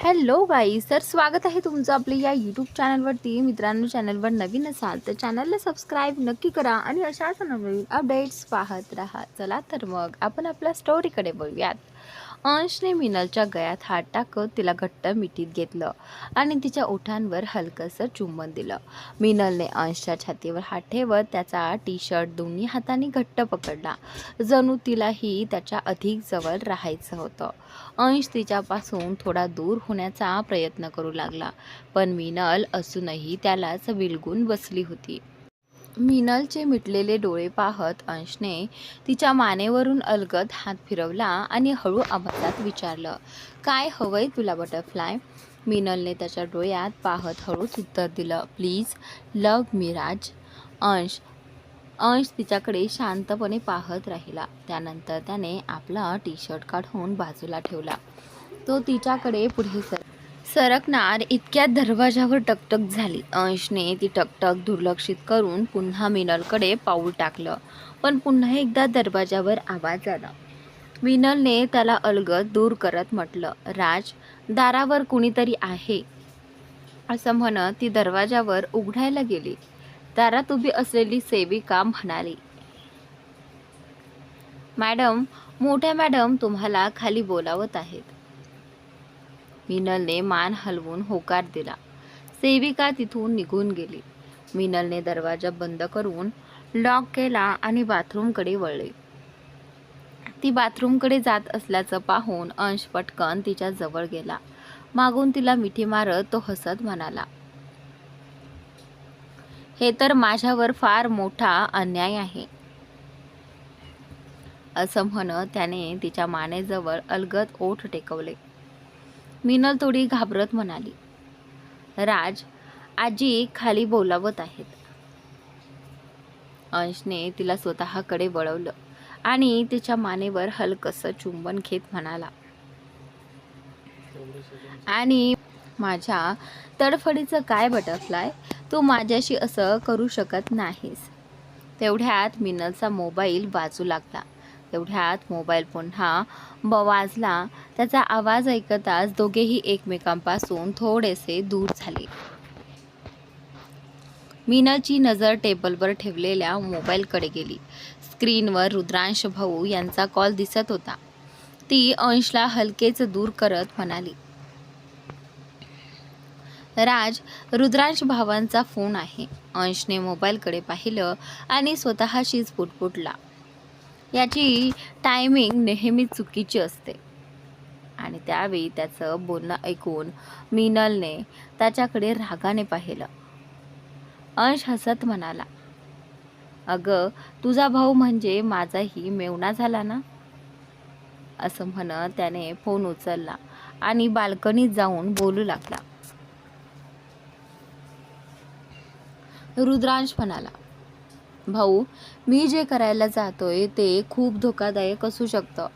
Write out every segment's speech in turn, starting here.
Hello guys, तर स्वागत आहे तुमचं आपल्या या यूट्यूब चॅनलवरती. मित्रांनो, चॅनलवर नवीन असाल तर चॅनलला सबस्क्राईब नक्की करा आणि अशाच नवीन अपडेट्स पाहत राहा. चला तर मग आपण आपल्या स्टोरीकडे बोलूयात. अंशने मिनलच्या गळ्यात हात टाकत तिला घट्ट मिठीत घेतलं आणि तिच्या ओठांवर हलकंसं चुंबन दिलं. मिनलने अंशच्या छातीवर हात ठेवत त्याचा टी शर्ट दोन्ही हातांनी घट्ट पकडला, जणू तिलाही त्याच्या अधिक जवळ राहायचं होतं. अंश तिच्यापासून थोडा दूर होण्याचा प्रयत्न करू लागला, पण मिनल अजूनही त्यालाच विलगून बसली होती. मिनलचे मिटलेले डोळे पाहत अंशने तिच्या मानेवरून अलगद हात फिरवला आणि हळू आवाजात विचारलं, काय हवंय तुला बटरफ्लाय? मिनलने त्याच्या डोळ्यात पाहत हळूच उत्तर दिलं, प्लीज लव्ह मी राज. अंश अंश तिच्याकडे शांतपणे पाहत राहिला. त्यानंतर त्याने आपला टी शर्ट काढून बाजूला ठेवला. तो तिच्याकडे पुढे सरकणार इतक्यात दरवाजावर टकटक झाली. अंशने ती टकटक दुर्लक्षित करून पुन्हा मिनलकडे पाऊल टाकलं, पण पुन्हा एकदा दरवाजावर आवाज आला. मिनलने त्याला अलगद दूर करत म्हटलं, राज, दारावर कुणीतरी आहे. असं म्हणत ती दरवाजावर उघडायला गेली. दारात उभी असलेली सेविका म्हणाली, मॅडम, मोठ्या मॅडम तुम्हाला खाली बोलावत आहेत. मिनलने मान हलवून होकार दिला. सेविका तिथून निघून गेली. मिनलने दरवाजा बंद करून लॉक केला आणि बाथरूमकडे वळले. ती बाथरूमकडे जात असल्याचं पाहून अंश पटकन तिच्या जवळ गेला. मागून तिला मिठी मारत तो हसत म्हणाला, हे तर माझ्यावर फार मोठा अन्याय आहे. असं म्हणत त्याने तिच्या मानेजवळ अलगद ओठ टेकवले. मिनल थोडी घाबरत म्हणाली, राज, आजी खाली बोलावत आहेत. अंशने तिला स्वतःकडे वळवलं आणि तिच्या मानेवर हलकसं चुंबन घेत म्हणाला, आणि माझ्या तडफडीचं काय बटरफ्लाय, तू माझ्याशी असं करू शकत नाहीस. तेवढ्यात मिनलचा मोबाईल वाजू लागला. तेवढ्यात मोबाईल पुन्हा वाजला. त्याचा आवाज ऐकताच दोघेही एकमेकांपासून थोडेसे दूर झाले. मिनलची नजर टेबलवर ठेवलेल्या मोबाईलकडे गेली. स्क्रीनवर रुद्रांश भाऊ यांचा कॉल दिसत होता. ती अंशला हलकेच दूर करत म्हणाली, राज, रुद्रांश भावांचा फोन आहे. अंशने मोबाईलकडे पाहिलं आणि स्वतःशीच पुटपुटला, याची टायमिंग नेहमी चुकीची असते. आणि त्यावेळी त्याचं बोलणं ऐकून मिनलने त्याच्याकडे रागाने पाहिलं. अंश हसत म्हणाला, अगं, तुझा भाऊ म्हणजे माझाही मेवणा झाला ना. असं म्हणत त्याने फोन उचलला आणि बाल्कनीत जाऊन बोलू लागला. रुद्रांश म्हणाला, भाऊ, मी जे करायला जातोय ते खूप धोकादायक असू शकतं.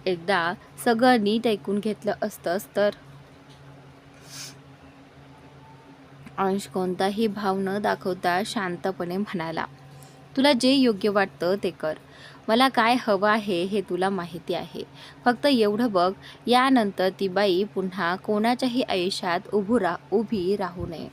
एकदा सगळं नीट ऐकून घेतलं असतंस तर. अंश कोणताही भाव न दाखवता शांतपणे म्हणाला, तुला जे योग्य वाटतं ते कर. मला काय हवं आहे हे तुला माहिती आहे. फक्त एवढं बघ, यानंतर ती बाई पुन्हा कोणाच्याही आयुष्यात उभी राहू नये.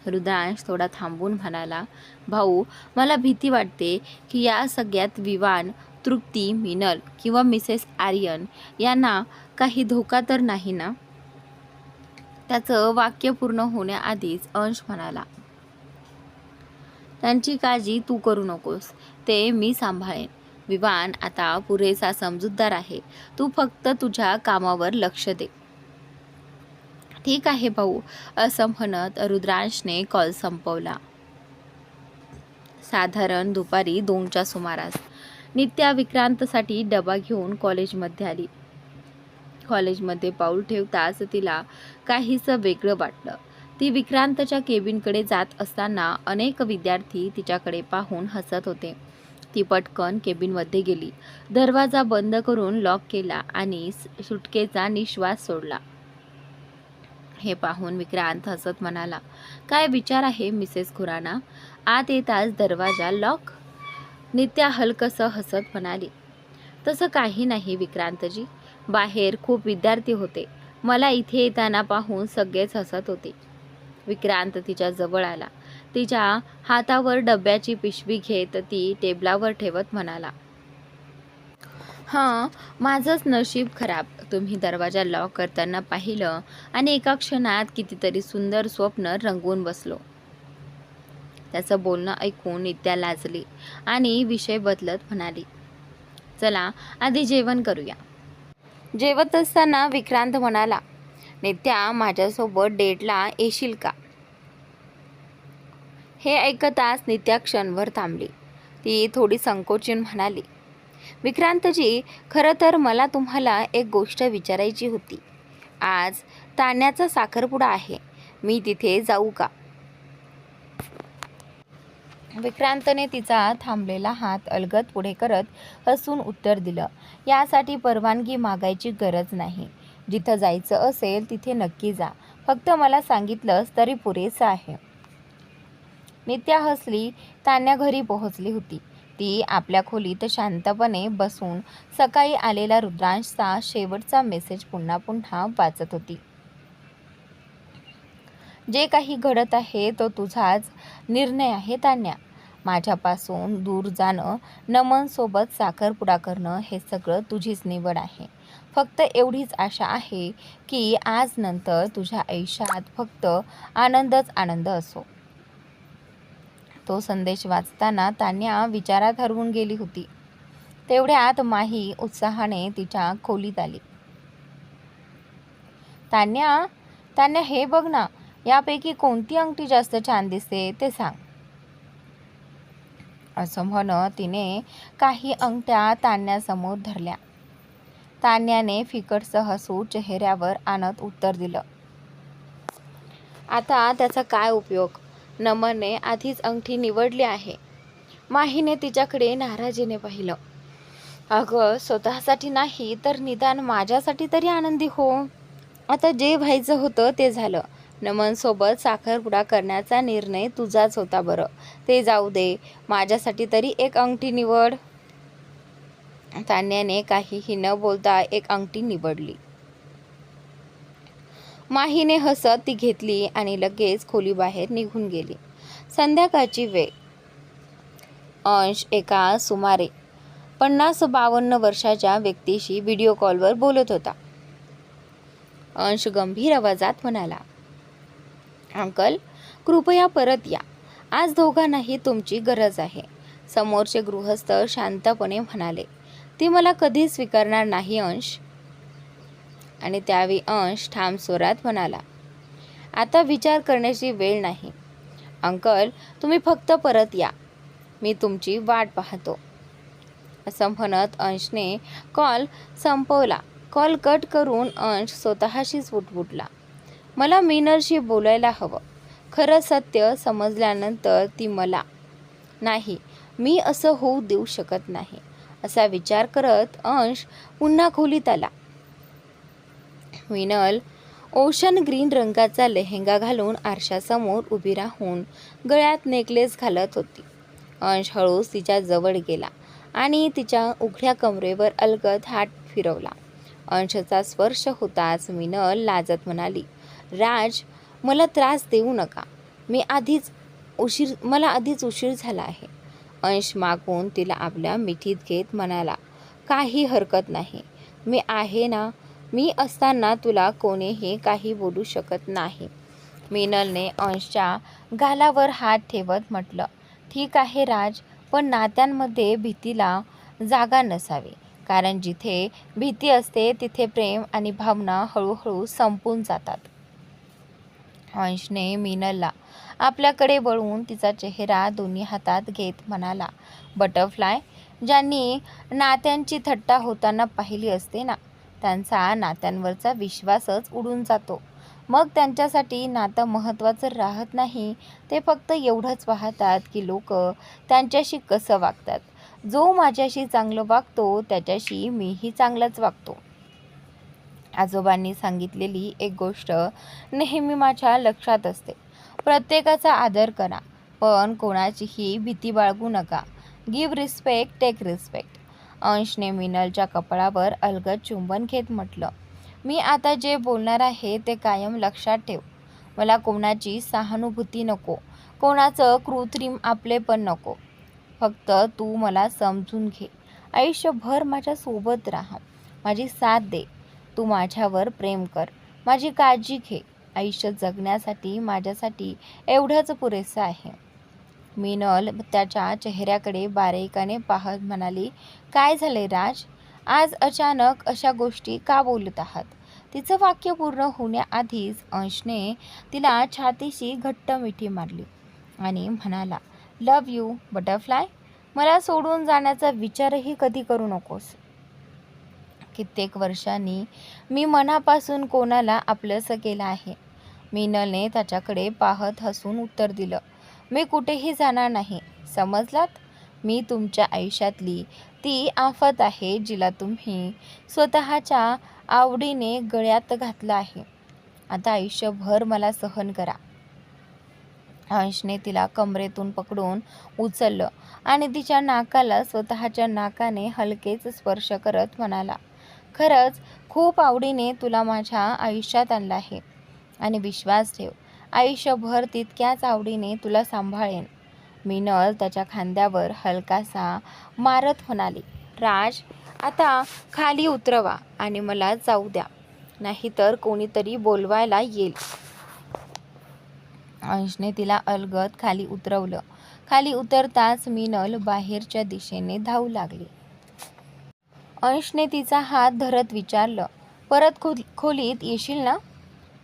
रुद्रांश थोडा थांबून म्हणाला, भाऊ, मला भीती वाटते की या सगळ्यात विवान तृप्ती, मिनल किंवा मिसेस आर्यन यांना काही धोका तर नाही ना. त्याचं वाक्य पूर्ण होण्याआधीच अंश म्हणाला, त्यांची काळजी तू करू नकोस, ते मी सांभाळेन. विवान आता पुरेसा समजूतदार आहे. तू फक्त तुझ्या कामावर लक्ष दे. ठीक आहे भाऊ. असं म्हणत रुद्रांशने कॉल संपवला. साधारण दुपारी 2च्या सुमारास नित्या विक्रांतसाठी डबा घेऊन कॉलेजमध्ये आली. कॉलेजमध्ये पाऊल ठेवताच तिला काहीसं वेगळं वाटलं. ती विक्रांतच्या केबिनकडे जात असताना अनेक विद्यार्थी तिच्याकडे पाहून हसत होते. ती पटकन केबिनमध्ये गेली, दरवाजा बंद करून लॉक केला आणि सुटकेचा निश्वास सोडला. हे पाहून विक्रांत हसत म्हणाला, काय विचार आहे मिसेस खुराना? आत येताच दरवाजा लॉक? नित्या हलकसं हसत म्हणाली, तसं काही नाही विक्रांतजी. बाहेर खूप विद्यार्थी होते. मला इथे येताना पाहून सगळेच हसत होते. विक्रांत तिच्या जवळ आला. तिच्या हातावर डब्याची पिशवी घेत ती टेबलावर ठेवत म्हणाला, हां, माझंच नशीब खराब. तुम्ही दरवाजा लॉक करताना पाहिलं आणि एका क्षणात कितीतरी सुंदर स्वप्न रंगवून बसलो. त्याचं बोलणं ऐकून नित्या लाजली आणि विषय बदलत म्हणाली, चला आधी जेवण करूया. जेवत असताना विक्रांत म्हणाला, नित्या, माझ्यासोबत डेटला येशील का? हे ऐकताच नित्या क्षणभर थांबली. ती थोडी संकोचून म्हणाली, विक्रांतजी, खरं तर मला तुम्हाला एक गोष्ट विचारायची होती. आज तान्याचा साखरपुडा आहे. मी तिथे जाऊ का? विक्रांतने तिचा थांबलेला हात अलगद पुढे करत हसून उत्तर दिलं, यासाठी परवानगी मागायची गरज नाही. जिथं जायचं असेल तिथे नक्की जा. फक्त मला सांगितलंस तरी पुरेसं आहे. नित्या हसली. तान्या घरी पोहोचली होती. ती आपल्या खोलीत शांतपणे बसून सकाळी आलेला रुद्रांशचा शेवटचा मेसेज पुन्हा पुन्हा वाचत होती. जे काही घडत आहे तो तुझाच निर्णय आहे तान्या. माझ्यापासून दूर जाणं, नमनसोबत साखरपुडा करणं हे सगळं तुझीच निवड आहे. फक्त एवढीच आशा आहे की आज नंतर तुझ्या आयुष्यात फक्त आनंदच आनंद असो. तो संदेश वाचताना तान्या विचारात हरवून गेली होती. तेवढ्यात माही उत्साहाने तिच्या खोलीत आली. तान्या, तान्या, हे बघ ना, यापैकी कोणती अंगठी जास्त छान दिसते ते सांग. असं म्हणत तिने काही अंगठ्या तान्यासमोर धरल्या. तान्याने फिकटसं हसू चेहऱ्यावर आणत उत्तर दिलं, आता त्याचा काय उपयोग? नमनने आधीच अंगठी निवडली आहे. माहीने तिच्याकडे नाराजीने पाहिलं. अगं, स्वतःसाठी नाही तर निदान माझ्यासाठी तरी आनंदी हो. आता जे व्हायचं होतं ते झालं. नमनसोबत साखरपुडा करण्याचा निर्णय तुझाच होता बरं. ते जाऊ दे, माझ्यासाठी तरी एक अंगठी निवड. तान्याने काहीही न बोलता एक अंगठी निवडली. माहीने हसत ती घेतली आणि लगेच खोलीबाहेर निघून गेली. संध्याकाळची वेळ. अंश एका सुमारे 50-52 वर्षाच्या व्यक्तीशी व्हिडिओ कॉलवर बोलत होता. अंश गंभीर आवाजात म्हणाला, अंकल, कृपया परत या. आज दोघांनाही तुमची गरज आहे. समोरचे गृहस्थ शांतपणे म्हणाले, ती मला कधीच स्वीकारणार नाही अंश. आणि त्यावेळी अंश ठाम स्वरात म्हणाला, आता विचार करण्याची वेळ नाही. अंकल, तुम्ही फक्त परत या. मी तुमची वाट पाहतो. असं म्हणत अंशने कॉल संपवला. कॉल कट करून अंश स्वतःशीच उठला. मला मीनलशी बोलायला हवं. खरं सत्य समजल्यानंतर ती मला नाही, मी असं होऊ देऊ शकत नाही. असा विचार करत अंश पुन्हा खोलीत आला. मीनल ओशन ग्रीन रंगाचा लेहेंगा घालून आरशासमोर उभी राहून गळ्यात नेकलेस घालत होती. अंश हळूच तिच्या जवळ गेला आणि तिच्या उघड्या कमरेवर अलगद हात फिरवला. अंशचा स्पर्श होताच मीनल लाजत म्हणाली, राज, मला त्रास देऊ नका. मला आधीच उशीर झाला आहे. अंश मागून तिला आपल्या मिठीत घेत म्हणाला, काही हरकत नाही. मी आहे ना. मी असताना तुला कोणीही काही बोलू शकत नाही. मीनलने अंशच्या गालावर हात ठेवत म्हटलं, ठीक आहे राज, पण नात्यांमध्ये भीतीला जागा नसावी. कारण जिथे भीती असते तिथे प्रेम आणि भावना हळूहळू संपून जातात. अंशने मीनलला आपल्याकडे वळवून तिचा चेहरा दोन्ही हातात घेत म्हणाला, बटरफ्लाय, ज्यांनी नात्यांची थट्टा होताना पाहिली असते ना, त्यांचा नात्यांवरचा विश्वासच उडून जातो. मग त्यांच्यासाठी नातं महत्त्वाचं राहत नाही. ते फक्त एवढंच पाहतात की लोक त्यांच्याशी कसं वागतात. जो माझ्याशी चांगलं वागतो त्याच्याशी मीही चांगलंच वागतो. आजोबांनी सांगितलेली एक गोष्ट नेहमी माझ्या लक्षात असते. प्रत्येकाचा आदर करा, पण कोणाचीही भीती बाळगू नका. Give respect, take respect. अंशने मीनलच्या कपाळावर अलगद चुंबन घेत म्हटलं, मी आता जे बोलणार आहे ते कायम लक्षात ठेव. मला कोणाची सहानुभूती नको, कोणाचं कृत्रिम आपलेपण नको. फक्त तू मला समजून घे. आयुष्यभर माझ्या सोबत राहा, माझी साथ दे. तू माझ्यावर प्रेम कर, माझी काळजी घे. आयुष्य जगण्यासाठी माझ्यासाठी एवढंच पुरेसं आहे. मीनल त्याच्या चेहऱ्याकडे बारीकाने पाहत म्हणाली, काय झाले राज? आज अचानक अशा गोष्टी का बोलत आहात? तिचं वाक्य पूर्ण होण्याआधीच अंशने तिला छातीशी घट्ट मिठी मारली आणि म्हणाला, लव यू बटरफ्लाय. मला सोडून जाण्याचा विचारही कधी करू नकोस. कित्येक वर्षांनी मी मनापासून कोणाला आपलंसं केलं आहे. मीनलने त्याच्याकडे पाहत हसून उत्तर दिलं, मी कुठेही जाणार नाही, समजलात? मी तुमच्या आयुष्यातली ती आफत आहे जिला तुम्ही स्वतःच्या आवडीने गळ्यात घातलं आहे. आता आयुष्यभर मला सहन करा. अंशने तिला कमरेतून पकडून उचललं आणि तिच्या नाकाला स्वतःच्या नाकाने हलकेच स्पर्श करत म्हणाला, खरंच खूप आवडीने तुला माझ्या आयुष्यात आणलं आहे आणि विश्वास ठेव, आयुष्यभर तितक्याच आवडीने तुला सांभाळेन. मीनल त्याच्या खांद्यावर हलकासा मारत म्हणाली, राज, आता खाली उतरवा आणि मला जाऊ द्या, नाहीतर कोणीतरी बोलवायला येईल. अंशने तिला अलगद खाली उतरवलं. खाली उतरताच मीनल बाहेरच्या दिशेने धावू लागली. अंशने तिचा हात धरत विचारलं, परत खोलीत येशील ना?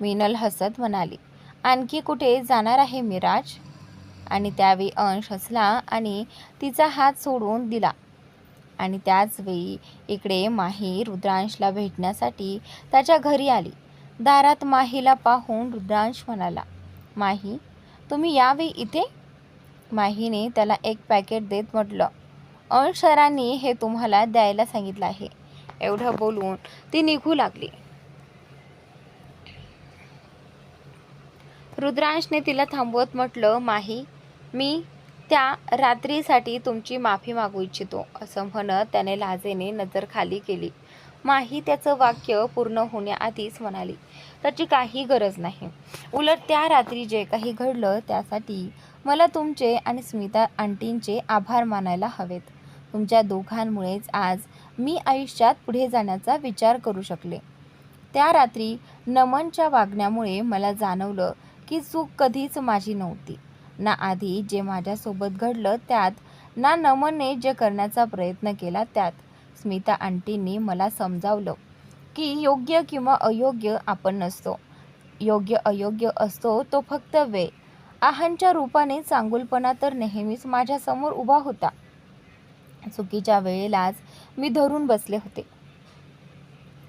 मीनल हसत म्हणाली, आणखी कुठे जाणार आहे मी राज? आणि त्यावेळी अंश हसला आणि तिचा हात सोडून दिला. आणि त्याच वेळी इकडे माही रुद्रांशला भेटण्यासाठी त्याच्या घरी आली. दारात माहीला पाहून रुद्रांश म्हणाला, माही, तुम्ही यावेळी इथे? माहीने त्याला एक पॅकेट देत म्हटलं, अंश सरांनी हे तुम्हाला द्यायला सांगितलं आहे. एवढं बोलून ती निघू लागली. रुद्रांशने तिला थांबवत म्हटलं, माही, मी त्या रात्रीसाठी तुमची माफी मागू इच्छितो, असं म्हणत त्याने लाजेने नजर खाली केली. माही त्याचं वाक्य पूर्ण होण्याआधीच म्हणाली, त्याची काही गरज नाही. उलट त्या रात्री जे काही घडलं त्यासाठी मला तुमचे आणि स्मिता आंटींचे आभार मानायला हवेत. तुमच्या दोघांमुळेच आज मी आयुष्यात पुढे जाण्याचा विचार करू शकले. त्या रात्री नमनच्या वागण्यामुळे मला जाणवलं की चूक कधीच माझी नव्हती. ना आधी जे माझ्यासोबत घडलं त्यात, ना नमनने जे करण्याचा प्रयत्न केला त्यात. स्मिता आंटींनी मला समजावलं की योग्य किंवा अयोग्य आपण नसतो. योग्य अयोग्य असतो तो फक्त वेळ. अहंच्या रूपाने चांगुलपणा तर नेहमीच माझ्यासमोर उभा होता. चुकीच्या वेळेलाच मी धरून बसले होते.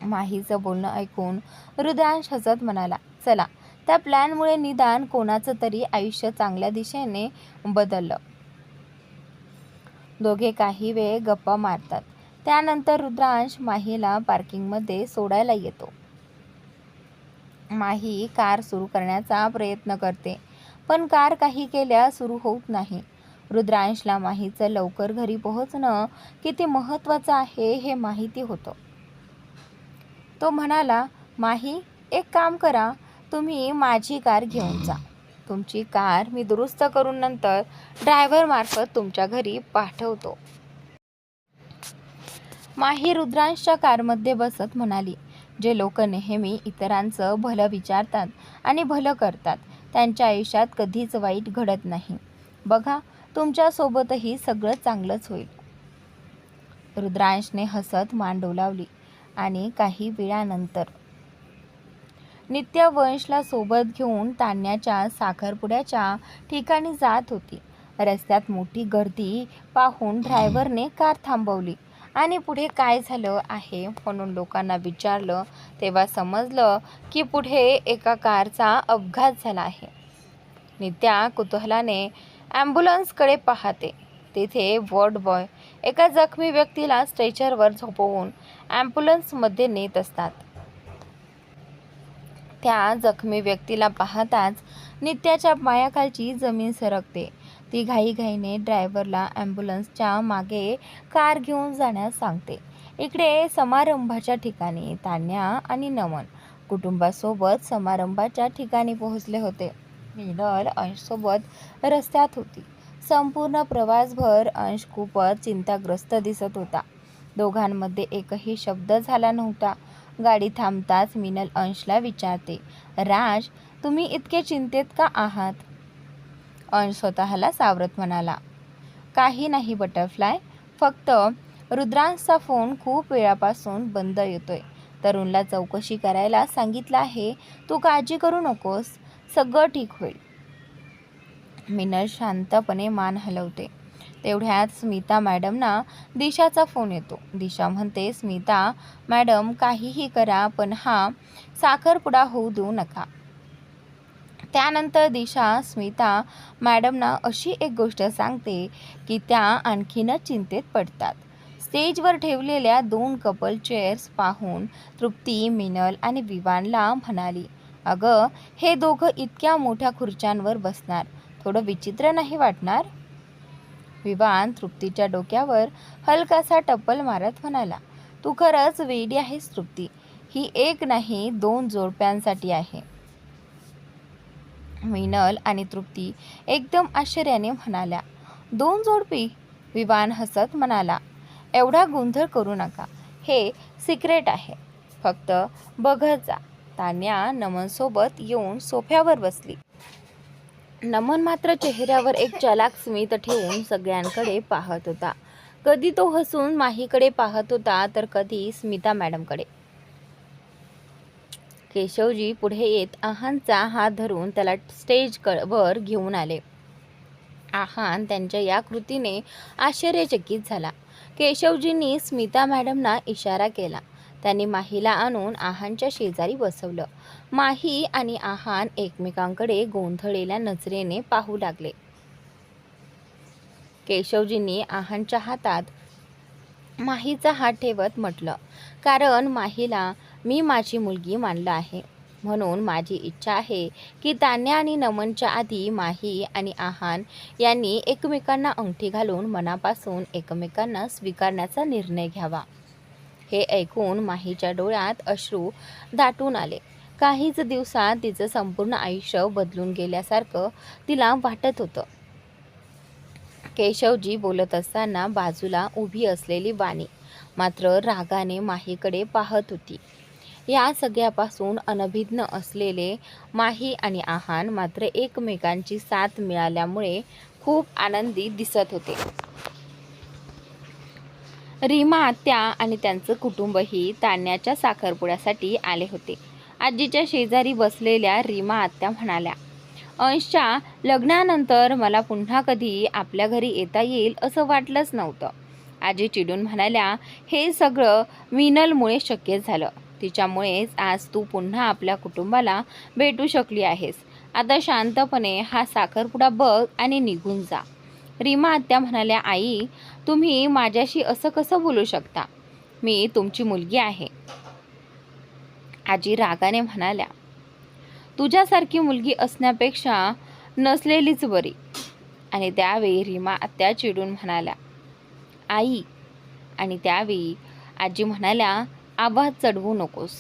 माहीचं बोलणं ऐकून रुद्रांश हसत म्हणाला, चला, त्या प्लॅनमुळे निदान कोणाचं तरी आयुष्य चांगल्या दिशेने बदललं. दोघे काही वेळ गप्पा मारतात. त्यानंतर रुद्रांश माहीला पार्किंगमध्ये सोडायला येतो. माही कार सुरू करण्याचा प्रयत्न करते, पण कार काही केल्या सुरू होत नाही. रुद्रांशला माहीचं लवकर घरी पोहोचणं किती महत्त्वाचं आहे हे माहिती होतं. तो म्हणाला, माही, एक काम करा, तुम्ही माझी कार घेऊन जा. तुमची कार मी दुरुस्त करून नंतर ड्रायव्हरमार्फत तुमच्या घरी पाठवतो. माही रुद्रांशच्या कारमध्ये बसत म्हणाली, जे लोक नेहमी इतरांचं भलं विचारतात आणि भलं करतात त्यांच्या आयुष्यात कधीच वाईट घडत नाही. बघा, तुमच्यासोबतही सगळं चांगलंच होईल. रुद्रांशने हसत मान डोलावली आणि काही वेळानंतर नित्या वंशला सोबत घेऊन तान्याच्या साखरपुड्याच्या ठिकाणी जात होती. रस्त्यात मोठी गर्दी पाहून ड्रायव्हरने कार थांबवली आणि पुढे काय झालं आहे म्हणून लोकांना विचारलं तेव्हा समजलं की पुढे एका कारचा अपघात झाला आहे. नित्या कुतूहलाने ॲम्ब्युलन्सकडे पाहते. तिथे वॉर्ड बॉय एका जखमी व्यक्तीला स्ट्रेचरवर झोपवून ॲम्ब्युलन्समध्ये नेत असतात. त्या जखमी व्यक्तीला पाहताच नित्याच्या पायाखालची जमीन सरकते. ती घाईघाईने ड्रायव्हरला ॲम्ब्युलन्सच्या मागे कार घेऊन जाण्यास सांगते. इकडे समारंभाच्या ठिकाणी तान्या आणि नमन कुटुंबासोबत समारंभाच्या ठिकाणी पोहोचले होते. मिनल अंशसोबत रस्त्यात होती. संपूर्ण प्रवासभर अंश खूपच चिंताग्रस्त दिसत होता. दोघांमध्ये एकही शब्द झाला नव्हता. गाडी थांबताच मिनल अंशला विचारते, राज, तुम्ही इतके चिंतेत का आहात? अंश स्वतःला सावरत म्हणाला, काही नाही बटरफ्लाय, फक्त रुद्रांशचा फोन खूप वेळापासून बंद येतोय. तरुणला चौकशी करायला सांगितलं आहे. तू काळजी करू नकोस, सगळं ठीक होईल. मिनल शांतपणे मान हलवते. तेवढ्यात स्मिता मॅडमना दिशाचा फोन येतो. दिशा म्हणते, स्मिता मॅडम, काहीही करा पण हा साखरपुडा होऊ देऊ नका. त्यानंतर दिशा स्मिता मॅडमना अशी एक गोष्ट सांगते की त्या आणखीनच चिंतेत पडतात. स्टेजवर ठेवलेल्या 2 कपल चेअर्स पाहून तृप्ती, मिनल आणि विवानला म्हणाली, अगं, हे दोघं इतक्या मोठ्या खुर्च्यांवर बसणार थोडं विचित्र नाही वाटणार? विवान तृप्तीच्या डोक्यावर हलकासा टप्पल मारत म्हणाला, तू खरंच वेडी आहेस तृप्ती. ही एक नाही 2 जोडप्यांसाठी आहे. मिनल आणि तृप्ती एकदम आश्चर्याने म्हणाल्या, 2 जोडपी? विवान हसत म्हणाला, एवढा गोंधळ करू नका, हे सिक्रेट आहे, फक्त बघत जा. तान्या नमनसोबत येऊन सोफ्यावर बसली. नमन मात्र चेहऱ्यावर एक चलाक स्मित ठेवून सगळ्यांकडे पाहत होता. कधी तो हसून माहीकडे पाहत होता तर कधी स्मिता मॅडमकडे. केशवजी पुढे येत आहानचा हात धरून त्याला स्टेजवर घेऊन आले. आहान त्यांच्या या कृतीने आश्चर्यचकित झाला. केशवजींनी स्मिता मॅडमना इशारा केला. त्यांनी माहीला आणून आहानच्या शेजारी बसवलं. माही आणि आहान एकमेकांकडे गोंधळलेल्या नजरेने पाहू लागले. केशवजींनी आहानच्या हातात माहीचा हात ठेवत म्हटलं, कारण माहीला मी माझी मुलगी मानलं आहे, म्हणून माझी इच्छा आहे की तान्या आणि नमनच्या आधी माही आणि आहान यांनी एकमेकांना अंगठी घालून मनापासून एकमेकांना स्वीकारण्याचा निर्णय घ्यावा. हे ऐकून माहीच्या डोळ्यात अश्रू दाटून आले. काहीच दिवसात तिचं संपूर्ण आयुष्य बदलून गेल्यासारखं तिला वाटत होतं. केशवजी बोलत असताना बाजूला उभी असलेली वाणी मात्र रागाने माहीकडे पाहत होती. या सगळ्यापासून अनभिज्ञ असलेले माही आणि आहान मात्र एकमेकांची साथ मिळाल्यामुळे खूप आनंदी दिसत होते. रीमा आत्या आणि त्यांचं कुटुंबही तान्याच्या साखरपुड्यासाठी आले होते. आजीच्या शेजारी बसलेल्या रीमा आत्या म्हणाल्या, अंशच्या लग्नानंतर मला पुन्हा कधी आपल्या घरी येता येईल असं वाटलंच नव्हतं. आजी चिडून म्हणाल्या, हे सगळं मिनलमुळे शक्य झालं. तिच्यामुळेच आज तू पुन्हा आपल्या कुटुंबाला भेटू शकली आहेस. आता शांतपणे हा साखरपुडा बघ आणि निघून जा. रीमा आत्या म्हणाल्या, आई, तुम्ही माझ्याशी असं कसं बोलू शकता? मी तुमची मुलगी आहे. आजी रागाने म्हणाल्या, तुझ्यासारखी मुलगी असण्यापेक्षा नसलेलीच बरी. आणि त्यावेळी रीमा आत्या चिडून म्हणाल्या, आई. आणि त्यावेळी आजी म्हणाल्या, आवाज चढवू नकोस.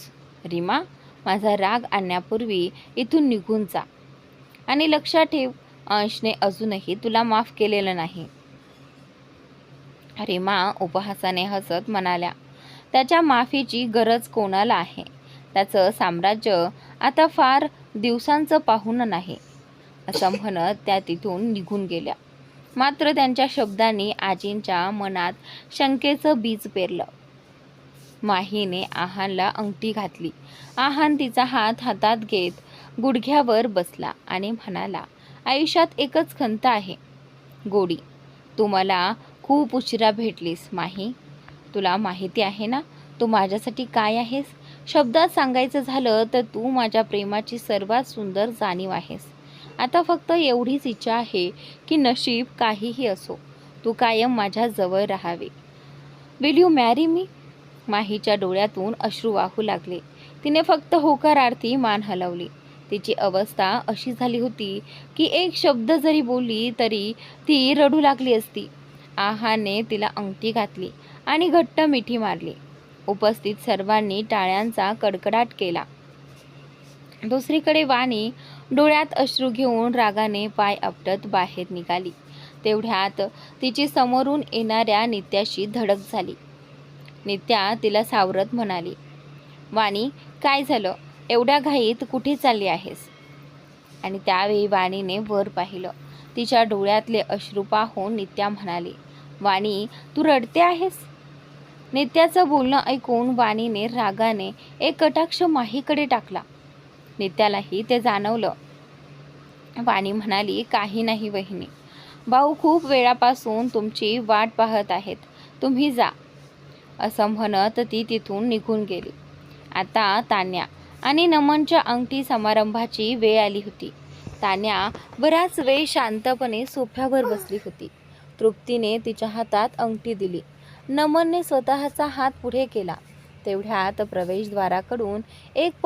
रीमा, माझा राग आणण्यापूर्वी इथून निघून जा. आणि लक्षात ठेव, अंशने अजूनही तुला माफ केलेलं नाही. रीमा उपहासाने हसत म्हणाल्या, त्याच्या माफीची गरज कोणाला आहे? त्याचं साम्राज्य आता फार दिवसांचं पाहुणं नाही. असं म्हणत त्या तिथून निघून गेल्या. मात्र त्यांच्या शब्दांनी आजींच्या मनात शंकेचं बीज पेरलं. माहीने आहानला अंगठी घातली. आहान तिचा हात हातात घेत गुडघ्यावर बसला आणि म्हणाला, आयुष्यात एकच खंत आहे, गोडी. तू मला खूप उशिरा भेटलीस माही. तुला माहिती आहे ना तू माझ्यासाठी काय आहेस? शब्दात सांगायचं झालं तर तू माझ्या प्रेमाची सर्वात सुंदर जाणीव आहेस. आता फक्त एवढीच इच्छा आहे की नशीब काहीही असो, तू कायम माझ्या जवळ राहावे. Will you marry me? माहीच्या डोळ्यातून अश्रू वाहू लागले. तिने फक्त होकारार्थी मान हलवली. तिची अवस्था अशी झाली होती की एक शब्द जरी बोलली तरी ती रडू लागली असती. आहाने तिला अंगठी घातली आणि घट्ट मिठी मारली. उपस्थित सर्वांनी टाळ्यांचा कडकडाट केला. दुसरीकडे वाणी डोळ्यात अश्रू घेऊन रागाने पाय आपटत बाहेर निघाली. तेवढ्यात तिची समोरून येणाऱ्या नित्याशी धडक झाली. नित्या तिला सावरत म्हणाली, वाणी, काय झालं? एवढ्या घाईत कुठे चालली आहेस? आणि त्यावेळी वाणीने वर पाहिलं. तिच्या डोळ्यातले अश्रू पाहून नित्या म्हणाली, वाणी, तू रडते आहेस? नित्याचं बोलणं ऐकून वाणीने रागाने एक कटाक्ष माहीकडे टाकला. नित्यालाही ते जाणवलं. वाणी म्हणाली, काही नाही वहिनी, भाऊ खूप वेळापासून तुमची वाट पाहत आहेत, तुम्ही जा. असं म्हणत ती तिथून निघून गेली. आता तान्या आणि नमनच्या अंगठी समारंभाची वेळ आली होती. तान्या बराच वेळ शांतपणे सोफ्यावर बसली होती. तृप्तीने तिच्या हातात अंगठी दिली. नमनने स्वतःचा हात पुढे केला. तेवढ्यात प्रवेशद्वाराकडून एक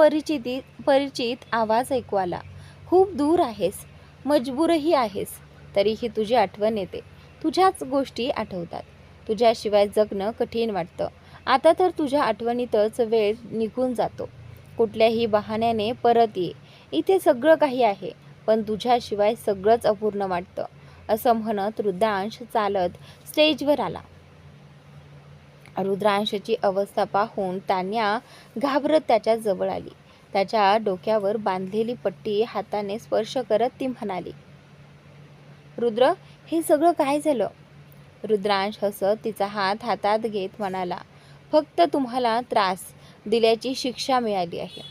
परिचित आवाज ऐकू आला. खूप दूर आहेस, मजबूरही आहेस, तरीही तुझी आठवण येते. तुझ्याच गोष्टी आठवतात. तुझ्याशिवाय जगणं कठीण वाटतं. आता तर तुझ्या आठवणीतच वेळ निघून जातो. कुठल्याही बहाण्याने परत ये. इथे सगळं काही आहे, पण तुझ्याशिवाय सगळंच अपूर्ण वाटतं. असं म्हणत रुद्रांश चालत स्टेजवर आला. रुद्रांशची अवस्था पाहून तान्या घाबरत त्याच्या जवळ आली. त्याच्या डोक्यावर बांधलेली पट्टी हाताने स्पर्श करत ती म्हणाली, रुद्र, हे सगळं काय झालं? रुद्रांश हसत तिचा हात हातात घेत म्हणाला, फक्त तुम्हाला त्रास दिल्याची शिक्षा मिळाली आहे.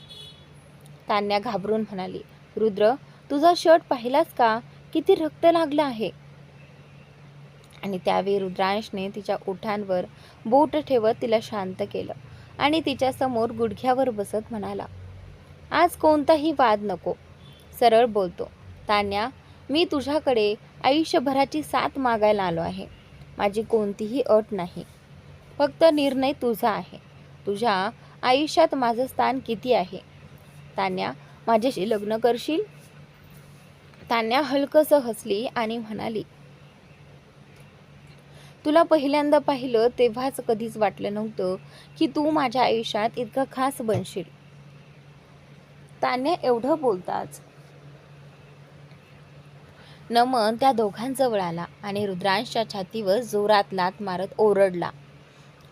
तान्या घाबरून म्हणाली, रुद्र, तुझा शर्ट पाहिलास का? किती रक्त लागलं आहे. आणि त्यावेळी रुद्रांशने तिच्या ओठांवर बोट ठेवत तिला शांत केलं आणि तिच्या समोर गुडघ्यावर बसत म्हणाला, आज कोणताही वाद नको, सरळ बोलतो. तान्या, मी तुझ्याकडे आयुष्यभराची साथ मागायला आलो आहे. माझी कोणतीही अट नाही, फक्त निर्णय तुझा आहे. तुझ्या आयुष्यात माझं स्थान किती आहे? तान्या, माझ्याशी लग्न करशील? तान्या हलकसं हसली आणि म्हणाली, तुला पहिल्यांदा पाहिलं तेव्हाच कधीच वाटलं नव्हतं की तू माझ्या आयुष्यात इतका खास बनशील. तान्या एवढं बोलताच नमन त्या दोघांजवळ आला आणि रुद्रांशच्या छातीवर जोरात लाथ मारत ओरडला,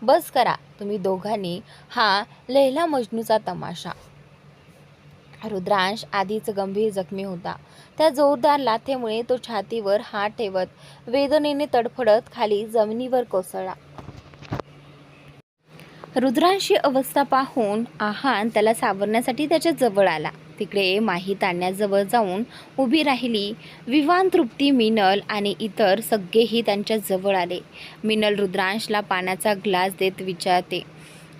बस करा तुम्ही दोघांनी हा लैला मजनूचा तमाशा. रुद्रांश आधीच गंभीर जखमी होता. त्या जोरदार लाथेमुळे तो छातीवर हात ठेवत वेदनेने तडफडत खाली जमिनीवर कोसळला. रुद्रांशची अवस्था पाहून आहान त्याला सावरण्यासाठी त्याच्या जवळ आला. तिकडे माही तान्याजवळ जाऊन उभी राहिली. विवान, तृप्ती, मिनल आणि इतर सगळेही त्यांच्या जवळ आले. मिनल रुद्रांशला पाण्याचा ग्लास देत विचारते,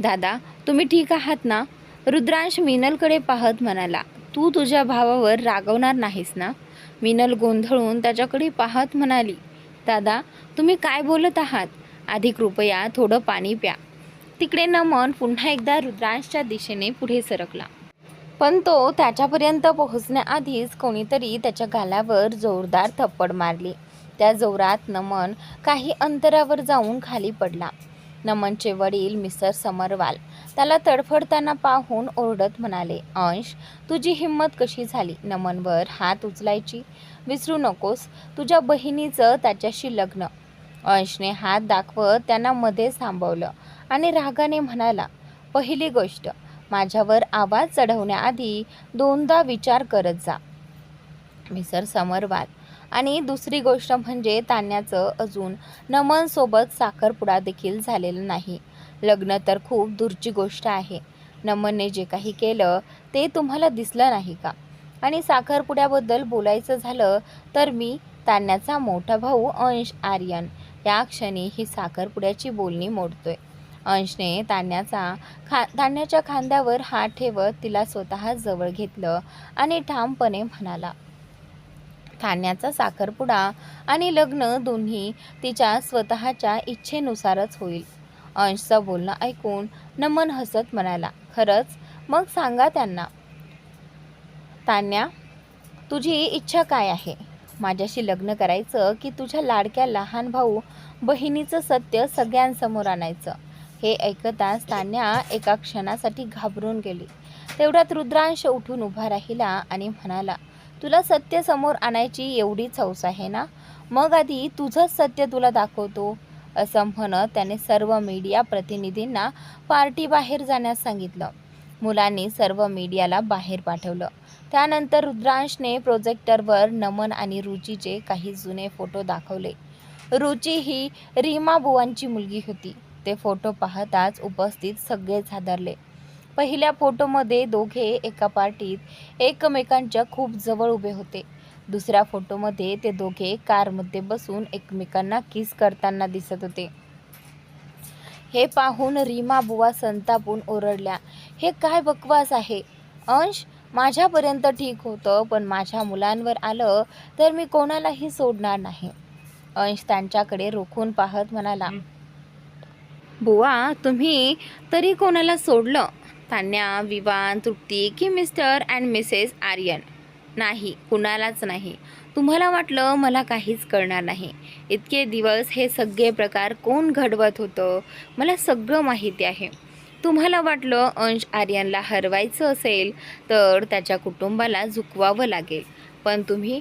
दादा, तुम्ही ठीक आहात ना? रुद्रांश मिनलकडे पाहत म्हणाला, तू तुझ्या भावावर रागवणार नाहीस ना? मिनल गोंधळून त्याच्याकडे पाहत म्हणाली, दादा, तुम्ही काय बोलत आहात? आधी कृपया थोडं पाणी प्या. तिकडे नमन पुन्हा एकदा रुद्रांशच्या दिशेने पुढे सरकला, पण तो त्याच्यापर्यंत पोहोचण्याआधीच कोणीतरी त्याच्या गालावर जोरदार थप्पड मारली. त्या जोरात नमन काही अंतरावर जाऊन खाली पडला. नमनचे वडील मिस्टर समरवाल त्याला तडफडताना पाहून ओरडत म्हणाले, अंश, तुझी हिंमत कशी झाली नमनवर हात उचलायची? विसरू नकोस तुझ्या बहिणीचं त्याच्याशी लग्न. अंशने हात दाखवत त्यांना मध्ये थांबवलं आणि रागाने म्हणाला, पहिली गोष्ट, माझ्यावर आवाज चढवण्याआधी दोनदा विचार करत जा, मिस्टर समरवाल. आणि दुसरी गोष्ट म्हणजे तान्याचं अजून नमनसोबत साखरपुडा देखील झालेला नाही. लग्न तर खूप दूरची गोष्ट आहे. नमनने जे काही केलं ते तुम्हाला दिसलं नाही का? आणि साखरपुड्याबद्दल बोलायचं झालं तर मी तान्याचा मोठा भाऊ अंश आर्यन या क्षणी ही साखरपुड्याची बोलणी मोडतोय. अंशने तान्याच्या खांद्यावर हात ठेवत तिला स्वतः जवळ घेतलं आणि ठामपणे म्हणाला, तान्याचा साखरपुडा आणि लग्न दोन्ही तिच्या स्वतःच्या इच्छेनुसारच होईल. अंशचं बोलणं ऐकून नमन हसत म्हणाला, खरंच? मग सांगा त्यांना. तान्या, तुझी इच्छा काय आहे? माझ्याशी लग्न करायचं की तुझ्या लाडक्या लहान भाऊ बहिणीचं सत्य सगळ्यांसमोर आणायचं? हे ऐकताच तान्या एका क्षणासाठी घाबरून गेली. तेवढ्यात रुद्रांश उठून उभा राहिला आणि म्हणाला, तुला सत्य समोर आणायची एवढीच हौस आहे ना? मग आधी तुझंच सत्य तुला दाखवतो. असं म्हणत त्याने सर्व मीडिया प्रतिनिधींना पार्टी बाहेर जाण्यास सांगितलं. मुलांनी सर्व मीडियाला बाहेर पाठवलं. त्यानंतर रुद्रांशने प्रोजेक्टरवर नमन आणि रुचीचे काही जुने फोटो दाखवले. रुची ही रीमा बुवांची मुलगी होती. ते फोटो पाहताच उपस्थित सगळेच हादरले. पहिल्या फोटोमध्ये दोघे एका पार्टीत एकमेकांच्या खूप जवळ उभे होते. दुसऱ्या फोटोमध्ये ते दोघे कारमध्ये बसून एकमेकांना किस करताना दिसत होते. हे पाहून रीमा बुवा संतापून ओरडल्या, हे काय बकवास आहे? अंश, माझ्यापर्यंत ठीक होतं, पण माझ्या मुलांवर आलं तर मी कोणालाही सोडणार नाही. अंश त्यांच्याकडे रोखून पाहत म्हणाला, बुवा तुम्ही तरी कोणाला सोडलं? तान्या, विवान, तृप्ती की मिस्टर अँड मिसेस आर्यन? नाही, कुणालाच नाही. तुम्हाला वाटलं मला काहीच कळणार नाही. इतके दिवस हे सगळे प्रकार कोण घडवत होतं? मला सगळं माहिती आहे. तुम्हाला वाटलं अंश आर्यनला हरवायचं असेल तर त्याच्या कुटुंबाला झुकवावं लागेल. पण तुम्ही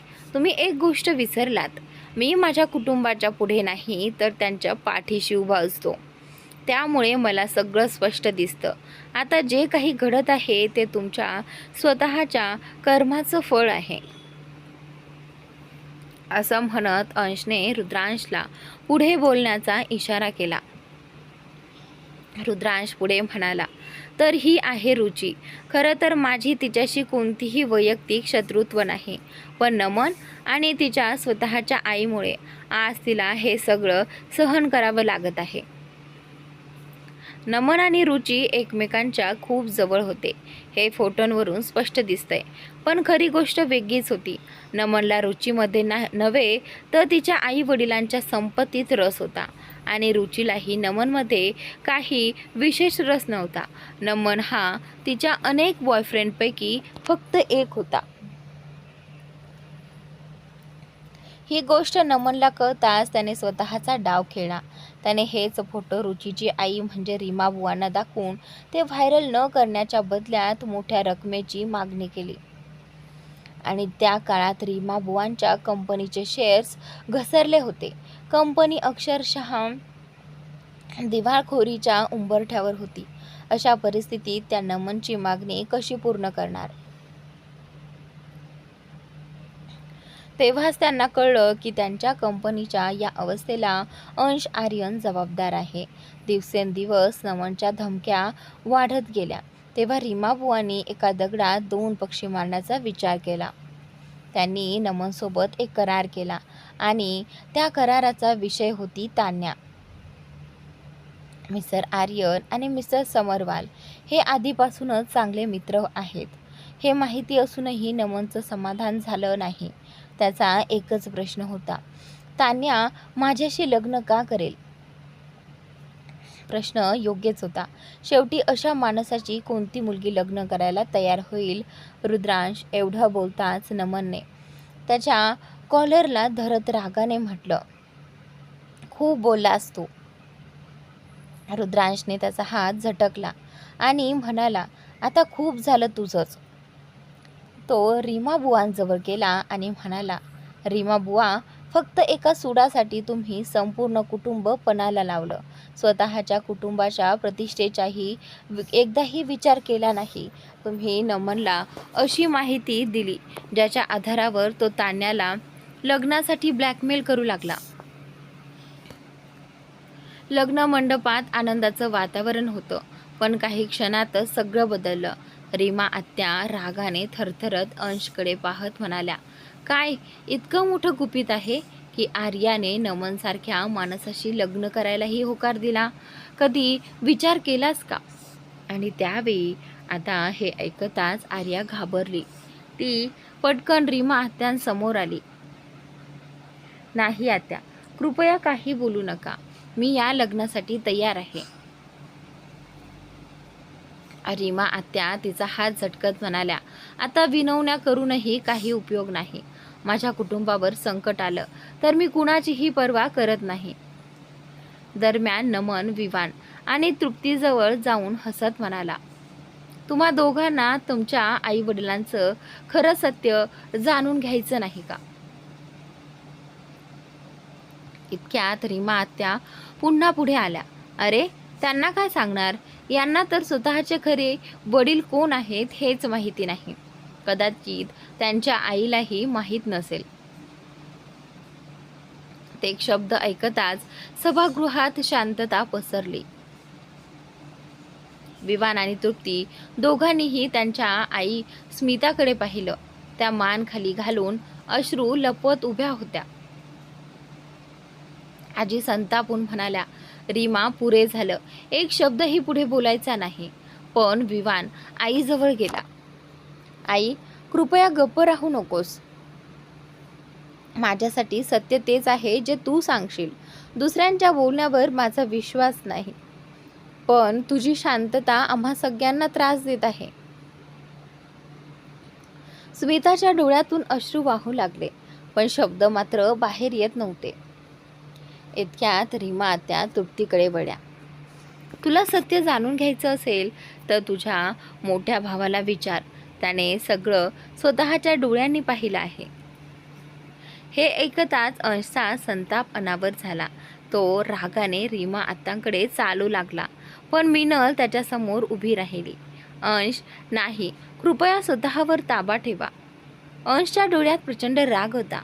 एक गोष्ट विसरलात. मी माझ्या कुटुंबाच्या पुढे नाही तर त्यांच्या पाठीशी उभा असतो. त्यामुळे मला सगळं स्पष्ट दिसतं. आता जे काही घडत आहे ते तुमच्या स्वतःच्या कर्माचं फळ आहे. असं म्हणत अंशने रुद्रांशला पुढे बोलण्याचा इशारा केला. रुद्रांश पुढे म्हणाला, तर ही आहे रुची. खरं तर माझी तिच्याशी कोणतीही वैयक्तिक शत्रुत्व नाही, पण नमन आणि तिच्या स्वतःच्या आईमुळे आज तिला हे सगळं सहन करावं लागत आहे. नमन आणि रुची एकमेकांच्या खूप जवळ होते, हे फोटोंवरून स्पष्ट दिसतंय. पण खरी गोष्ट वेगळीच होती. नमनला रुचीमध्ये नव्हे तर तिच्या आई वडिलांच्या संपत्तीत रस होता आणि रुचीलाही नमनमध्ये काही विशेष रस नव्हता. नमन हा तिच्या अनेक बॉयफ्रेंडपैकी फक्त एक होता. ही गोष्ट नमनला कळताच त्याने स्वतःचा डाव खेळला. त्याने हेच फोटो रुचीची आई म्हणजे रीमा बुवांना दाखवून ते व्हायरल न करण्याच्या बदल्यात मोठ्या रकमेची मागणी केली. आणि त्या काळात रीमा बुवांच्या कंपनीचे शेअर्स घसरले होते. कंपनी अक्षरशः दिवाळखोरीच्या उंबरठ्यावर होती. अशा परिस्थितीत त्या नमनची मागणी कशी पूर्ण करणार? तेव्हाच त्यांना कळलं की त्यांच्या कंपनीच्या या अवस्थेला अंश आर्यन जबाबदार आहे. दिवसेंदिवस नमनच्या धमक्या वाढत गेल्या. तेव्हा रीमा बुवांनी एका दगडात 2 पक्षी मारण्याचा विचार केला. त्यांनी नमनसोबत एक करार केला आणि त्या कराराचा विषय होती तान्या. मिस्टर आर्यन आणि मिस्टर समरवाल हे आधीपासूनच चांगले मित्र आहेत. हे माहिती असूनही नमनचं समाधान झालं नाही. त्याचा एकच प्रश्न होता, तान्या माझ्याशी लग्न का करेल? प्रश्न योग्यच होता. शेवटी अशा माणसाची कोणती मुलगी लग्न करायला तयार होईल? रुद्रांश एवढं बोलताच नमनने त्याच्या कॉलरला धरत रागाने म्हटलं, खूप बोललास तू. रुद्रांशने त्याचा हात झटकला आणि म्हणाला, आता खूप झालं तुझंच. तो रीमा बुवांजवळ गेला आणि म्हणाला, रीमा बुवा, फक्त एका सुडासाठी तुम्ही संपूर्ण कुटुंब पणाला लावलं. स्वतःच्या कुटुंबाच्या प्रतिष्ठेचाही एकदाही विचार केला नाही. तुम्ही नमनला अशी माहिती दिली ज्याच्या आधारावर तो तान्याला लग्नासाठी ब्लॅकमेल करू लागला. लग्न मंडपात आनंदाचं वातावरण होतं, पण काही क्षणातच सगळं बदललं. रीमा आत्या रागाने थरथरत अंशकडे पाहत म्हणाल्या, काय इतकं मोठं गुपित आहे की आर्याने नमनसारख्या माणसाशी लग्न करायलाही होकार दिला? कधी विचार केलास का? आणि त्यावेळी आता हे ऐकताच आर्या घाबरली. ती पटकन रीमा आत्यांसमोर आली. नाही आत्या, कृपया काही बोलू नका. मी या लग्नासाठी तयार आहे. रीमा आत्या तिचा हात झटकत म्हणाल्या, आता विनवण्या करूनही काही उपयोग नाही. माझ्या कुटुंबावर संकट आलं तर मी कुणाचीही पर्वा करत नाही. दरम्यान नमन, विवान आणि तृप्तीजवळ जाऊन हसत म्हणाला, तुम्हा दोघांना तुमच्या आई वडिलांचं खरं सत्य जाणून घ्यायचं नाही का? इतक्यात रीमा आत्या पुन्हा पुढे आल्या. अरे, त्यांना काय सांगणार? यांना तर स्वतःचे खरे वडील कोण आहेत हेच माहिती नाही. कदाचित त्यांच्या आईलाही माहीत नसेल. ते एक शब्द ऐकताच सभागृहात शांतता पसरली. विवान आणि तृप्ती दोघांनीही त्यांच्या आई स्मिताकडे पाहिलं. त्या मान खाली घालून अश्रू लपवत उभ्या होत्या. आजी संतापून म्हणाल्या, रीमा, पुरे झालं. एक शब्दही पुढे बोलायचा नाही. पण विवान आईजवळ गेला. आई, कृपया गप्प राहू नकोस. माझ्यासाठी सत्य तेच आहे जे तू सांगशील. दुसऱ्यांच्या बोलण्यावर माझा विश्वास नाही. पण तुझी शांतता आम्हा सगळ्यांना त्रास देत आहे. स्मिताच्या डोळ्यातून अश्रू वाहू लागले, पण शब्द मात्र बाहेर येत नव्हते. इतक्यात रीमा आत्या तृप्तीकडे वळल्या. तुला सत्य जाणून घ्यायचं असेल तर तुझ्या मोठ्या भावाला विचार. त्याने सगळं स्वतःच्या डोळ्यांनी पाहिलं आहे. हे ऐकताच अंशचा संताप अनावर झाला. तो रागाने रीमा आत्यांकडे चालू लागला, पण मिनल त्याच्यासमोर उभी राहिली. अंश, नाही, कृपया स्वतःवर ताबा ठेवा. अंशच्या डोळ्यात प्रचंड राग होता.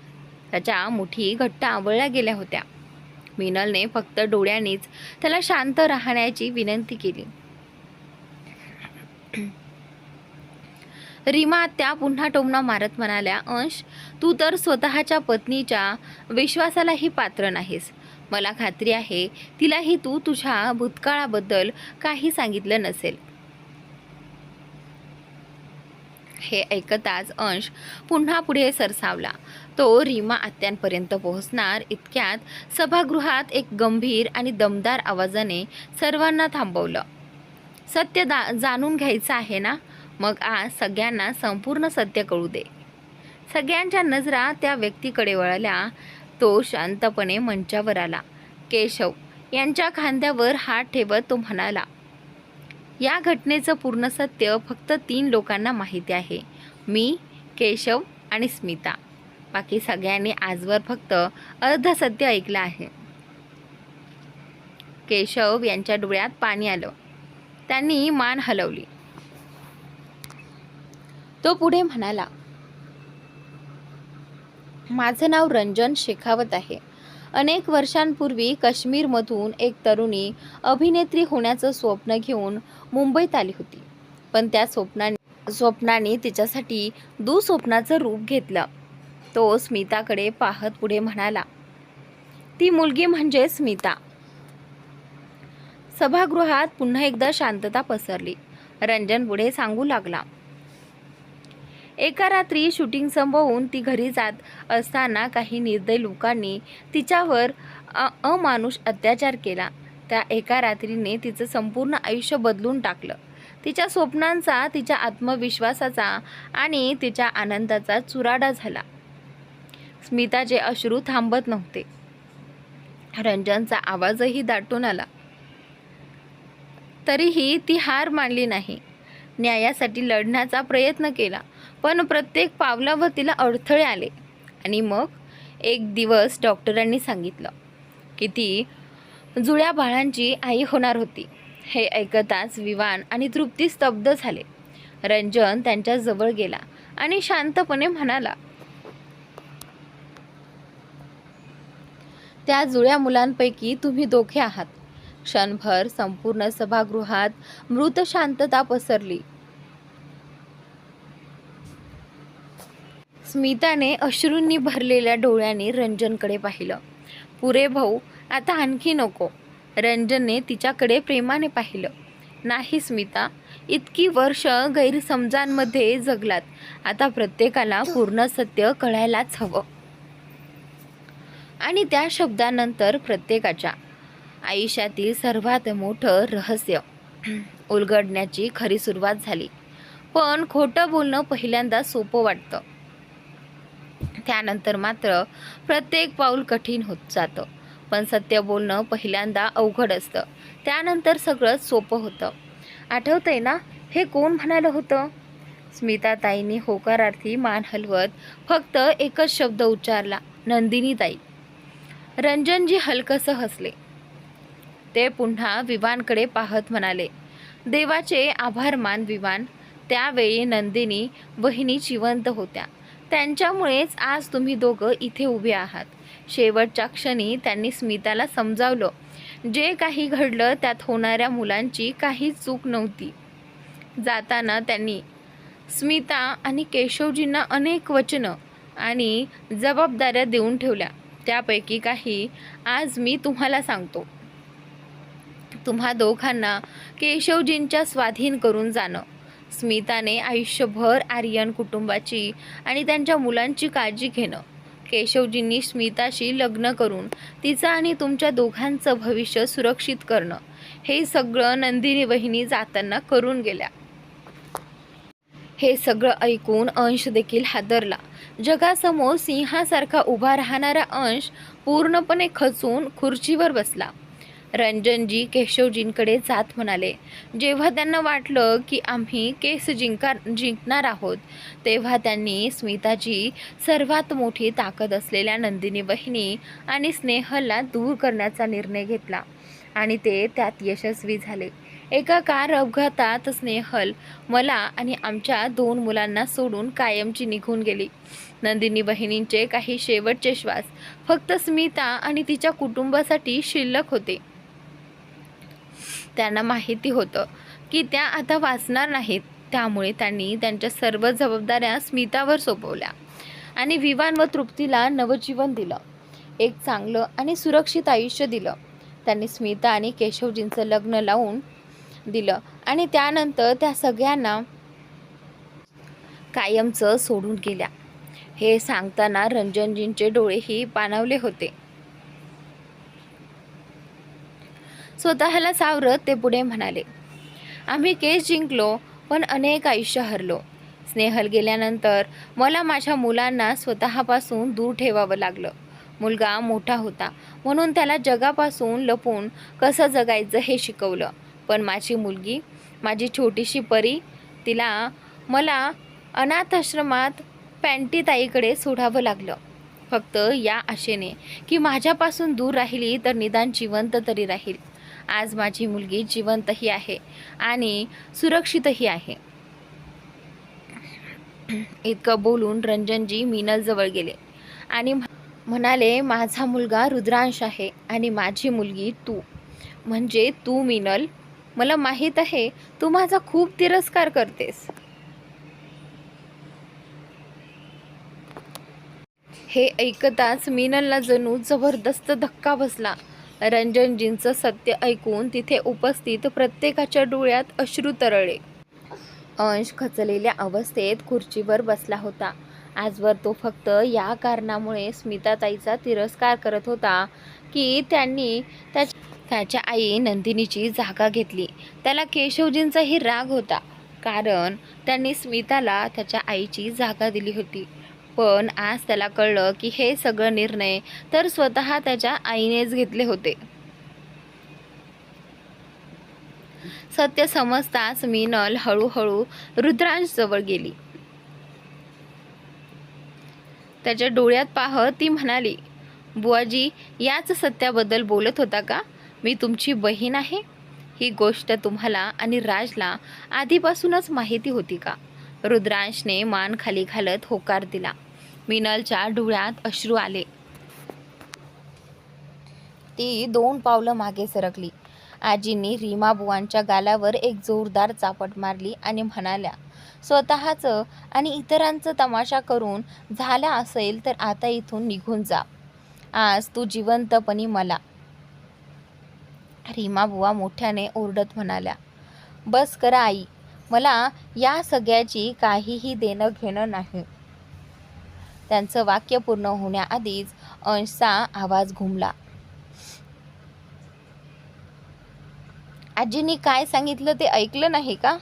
त्याच्या मुठी घट्ट आवळल्या गेल्या होत्या. मिनलने फक्त डोळ्यांनीच त्याला शांत राहण्याची विनंती केली. रीमा आत्या पुन्हा टोमणा मारत म्हणाल्या, अंश, तू तर स्वतःच्या पत्नीच्या विश्वासालाही पात्र नाहीस. मला खात्री आहे तिलाही तू तुझ्या भूतकाळाबद्दल काही सांगितलं नसेल. हे ऐकताच अंश पुन्हा पुढे सरसावला. तो रीमा आत्यांपर्यंत पोहोचणार इतक्यात सभागृहात एक गंभीर आणि दमदार आवाजाने सर्वांना थांबवलं. सत्य जाणून घ्यायचं आहे ना? मग आज सगळ्यांना संपूर्ण सत्य कळू दे. सगळ्यांच्या नजरा त्या व्यक्तीकडे वळल्या. तो शांतपणे मंचावर आला. केशव यांच्या खांद्यावर हात ठेवत तो म्हणाला, या घटनेचं पूर्ण सत्य फक्त 3 लोकांना माहिती आहे. मी, केशव आणि स्मिता. बाकी सगळ्यांनी आजवर फक्त अर्ध सत्य ऐकलं आहे. केशव यांच्या डोळ्यात पाणी आलं. त्यांनी मान हलवली. तो पुढे म्हणाला, माझं नाव रंजन शेखावत आहे. अनेक वर्षांपूर्वी काश्मीरमधून एक तरुणी अभिनेत्री होण्याचं स्वप्न घेऊन मुंबईत आली होती. पण त्या स्वप्नाने तिच्यासाठी दुःस्वप्नाचं रूप घेतलं. तो स्मिताकडे पाहत पुढे म्हणाला, ती मुलगी म्हणजे स्मिता. सभागृहात पुन्हा एकदा शांतता पसरली. रंजन पुढे सांगू लागला, एका रात्री शूटिंग संपवून ती घरी जात असताना काही निर्दयी लोकांनी तिच्यावर अमानुष अत्याचार केला. त्या एका रात्रीने तिचं संपूर्ण आयुष्य बदलून टाकलं. तिच्या स्वप्नांचा, तिच्या आत्मविश्वासाचा आणि तिच्या आनंदाचा चुराडा झाला. स्मिताचे अश्रू थांबत नव्हते. रंजनचा आवाजही दाटून आला. तरीही ती हार मानली नाही. न्यायासाठी लढण्याचा प्रयत्न केला, पण प्रत्येक पावलावर तिला अडथळे आले. आणि मग एक दिवस डॉक्टरांनी सांगितलं की ती जुळ्या बाळांची आई होणार होती. हे ऐकताच विवान आणि तृप्ती स्तब्ध झाले. रंजन त्यांच्या जवळ गेला आणि शांतपणे म्हणाला, त्या जुळ्या मुलांपैकी तुम्ही दोघे आहात. क्षणभर संपूर्ण सभागृहात मृत शांतता पसरली. स्मिताने अश्रूंनी भरलेल्या डोळ्यांनी रंजनकडे पाहिलं. पुरे भाऊ, आता आणखी नको. रंजनने तिच्याकडे प्रेमाने पाहिलं. नाही स्मिता, इतकी वर्ष गैरसमजांमध्ये जगलात. आता प्रत्येकाला पूर्ण सत्य कळायलाच हवं. आणि त्या शब्दानंतर प्रत्येकाच्या आयुष्यातील सर्वात मोठं रहस्य उलगडण्याची खरी सुरुवात झाली. पण खोटं बोलणं पहिल्यांदा सोपं वाटतं. त्यानंतर मात्र प्रत्येक पाऊल कठीण होत जातं. पण सत्य बोलणं पहिल्यांदा अवघड असतं, त्यानंतर सगळंच सोपं होतं. आठवतंय ना, हे कोण म्हणालं होतं? स्मिताताईंनी होकारार्थी मान हलवत फक्त एकच शब्द उच्चारला, नंदिनीताई. रंजनजी हलकसं हसले. ते पुन्हा विवानकडे पाहत म्हणाले, देवाचे आभार मान विवान. त्यावेळी नंदिनी वहिनी जिवंत होत्या. त्यांच्यामुळेच आज तुम्ही दोघं इथे उभे आहात. शेवटच्या क्षणी त्यांनी स्मिताला समजावलं, जे काही घडलं त्यात होणाऱ्या मुलांची काही चूक नव्हती. जाताना त्यांनी स्मिता आणि केशवजींना अनेक वचनं आणि जबाबदाऱ्या देऊन ठेवल्या. त्यापैकी काही आज मी तुम्हाला सांगतो. तुम्हा दोघांना केशवजींच्या स्वाधीन करून जाणं. स्मिताने आयुष्यभर आर्यन कुटुंबाची आणि त्यांच्या मुलांची काळजी घेणं. केशवजींनी स्मिताशी लग्न करून तिचं आणि तुमच्या दोघांचं भविष्य सुरक्षित करणं. हे सगळं नंदिनी वहिनी जाताना करून गेल्या. हे सगळं ऐकून अंश देखील हादरला. जगासमोर सिंहासारखा उभा राहणारा अंश पूर्णपणे खचून खुर्चीवर बसला. रंजनजी केशवजींकडे जात म्हणाले, जेव्हा त्यांना वाटलं की आम्ही केस जिंकणार आहोत, तेव्हा त्यांनी स्मिताची सर्वात मोठी ताकद असलेल्या नंदिनी वहिनी आणि स्नेहलला दूर करण्याचा निर्णय घेतला आणि ते त्यात यशस्वी झाले. एका कार अपघातात स्नेहल मला आणि आमच्या 2 मुलांना सोडून कायमची निघून गेली. नंदिनी बहिणींचे काही शेवटचे श्वास फक्त स्मिता आणि तिच्या कुटुंबासाठी शिल्लक होते. त्यांना माहिती होतं की त्या आता वाचणार नाहीत, त्यामुळे त्यांनी त्यांच्या सर्व जबाबदाऱ्या स्मितावर सोपवल्या आणि विवान व तृप्तीला नवजीवन दिलं. एक चांगलं आणि सुरक्षित आयुष्य दिलं. त्यांनी स्मिता आणि केशवजींचं लग्न लावून दिलं आणि त्यानंतर त्या सगळ्यांना कायमचं सोडून गेल्या. हे सांगताना रंजनजींचे डोळेही पाणावले होते. स्वतःला सावरत ते पुढे म्हणाले, आम्ही केस जिंकलो पण अनेक आयुष्य हरलो. स्नेहल गेल्यानंतर मला माझ्या मुलांना स्वतःपासून दूर ठेवावं लागलं. मुलगा मोठा होता म्हणून त्याला जगापासून लपून कसं जगायचं हे शिकवलं. पण माझी मुलगी, माझी छोटीशी परी, तिला मला अनाथाश्रमात पॅन्टीताईकडे सोडावं लागलं. फक्त या आशेने की माझ्यापासून दूर राहिली तर निदान जिवंत तरी राहील. आज माझी मुलगी जिवंतही आहे आणि सुरक्षितही आहे. इतकं बोलून रंजनजी मीनलजवळ गेले आणि म्हणाले, माझा मुलगा रुद्रांश आहे आणि माझी मुलगी तू, म्हणजे तू मीनल. मला माहीत आहे तू माझा खूप तिरस्कार करतेस. हे ऐकताच मीनलला जणू जबरदस्त धक्का बसला. रंजनजींचं सत्य ऐकून तिथे उपस्थित प्रत्येकाच्या डोळ्यात अश्रू तरळले. अंश खचलेल्या अवस्थेत खुर्चीवर बसला होता. आजवर तो फक्त या कारणामुळे स्मिताताईचा तिरस्कार करत होता की त्यांनी त्याच्या आई नंदिनीची जागा घेतली. त्याला केशवजींचाही राग होता, कारण त्यांनी स्मिताला त्याच्या आईची जागा दिली होती. पण आज त्याला कळलं की हे सगळं निर्णय तर स्वतः त्याच्या आईनेच घेतले होते. सत्य समजताच मीनल हळूहळू रुद्रांश जवळ गेली. त्याच्या डोळ्यात पाहत ती म्हणाली, बुवाजी याच सत्याबद्दल बोलत होता का? मी तुमची बहीण आहे. ही गोष्ट तुम्हाला आणि राजला आधीपासूनच माहिती होती का? रुद्रांशने मान खाली घालत होकार दिला. मीनलच्या डोळ्यात अश्रू आले. ती 2 पावलं मागे सरकली. आजींनी रीमा बुवांच्या गालावर एक जोरदार चापट मारली आणि म्हणाल्या, स्वतःचं आणि इतरांचं तमाशा करून झाला असेल तर आता इथून निघून जा. आज तू जिवंतपणी मला. रीमा बुवा मोठ्याने ओरडत म्हणाल्या, बस करा आई, मला या सगळ्याची काहीही देणं घेणं नाही. त्यांचं वाक्य पूर्ण होण्याआधीच अंशचा आवाज घुमला. आजींनी काय सांगितलं ते ऐकलं नाही का?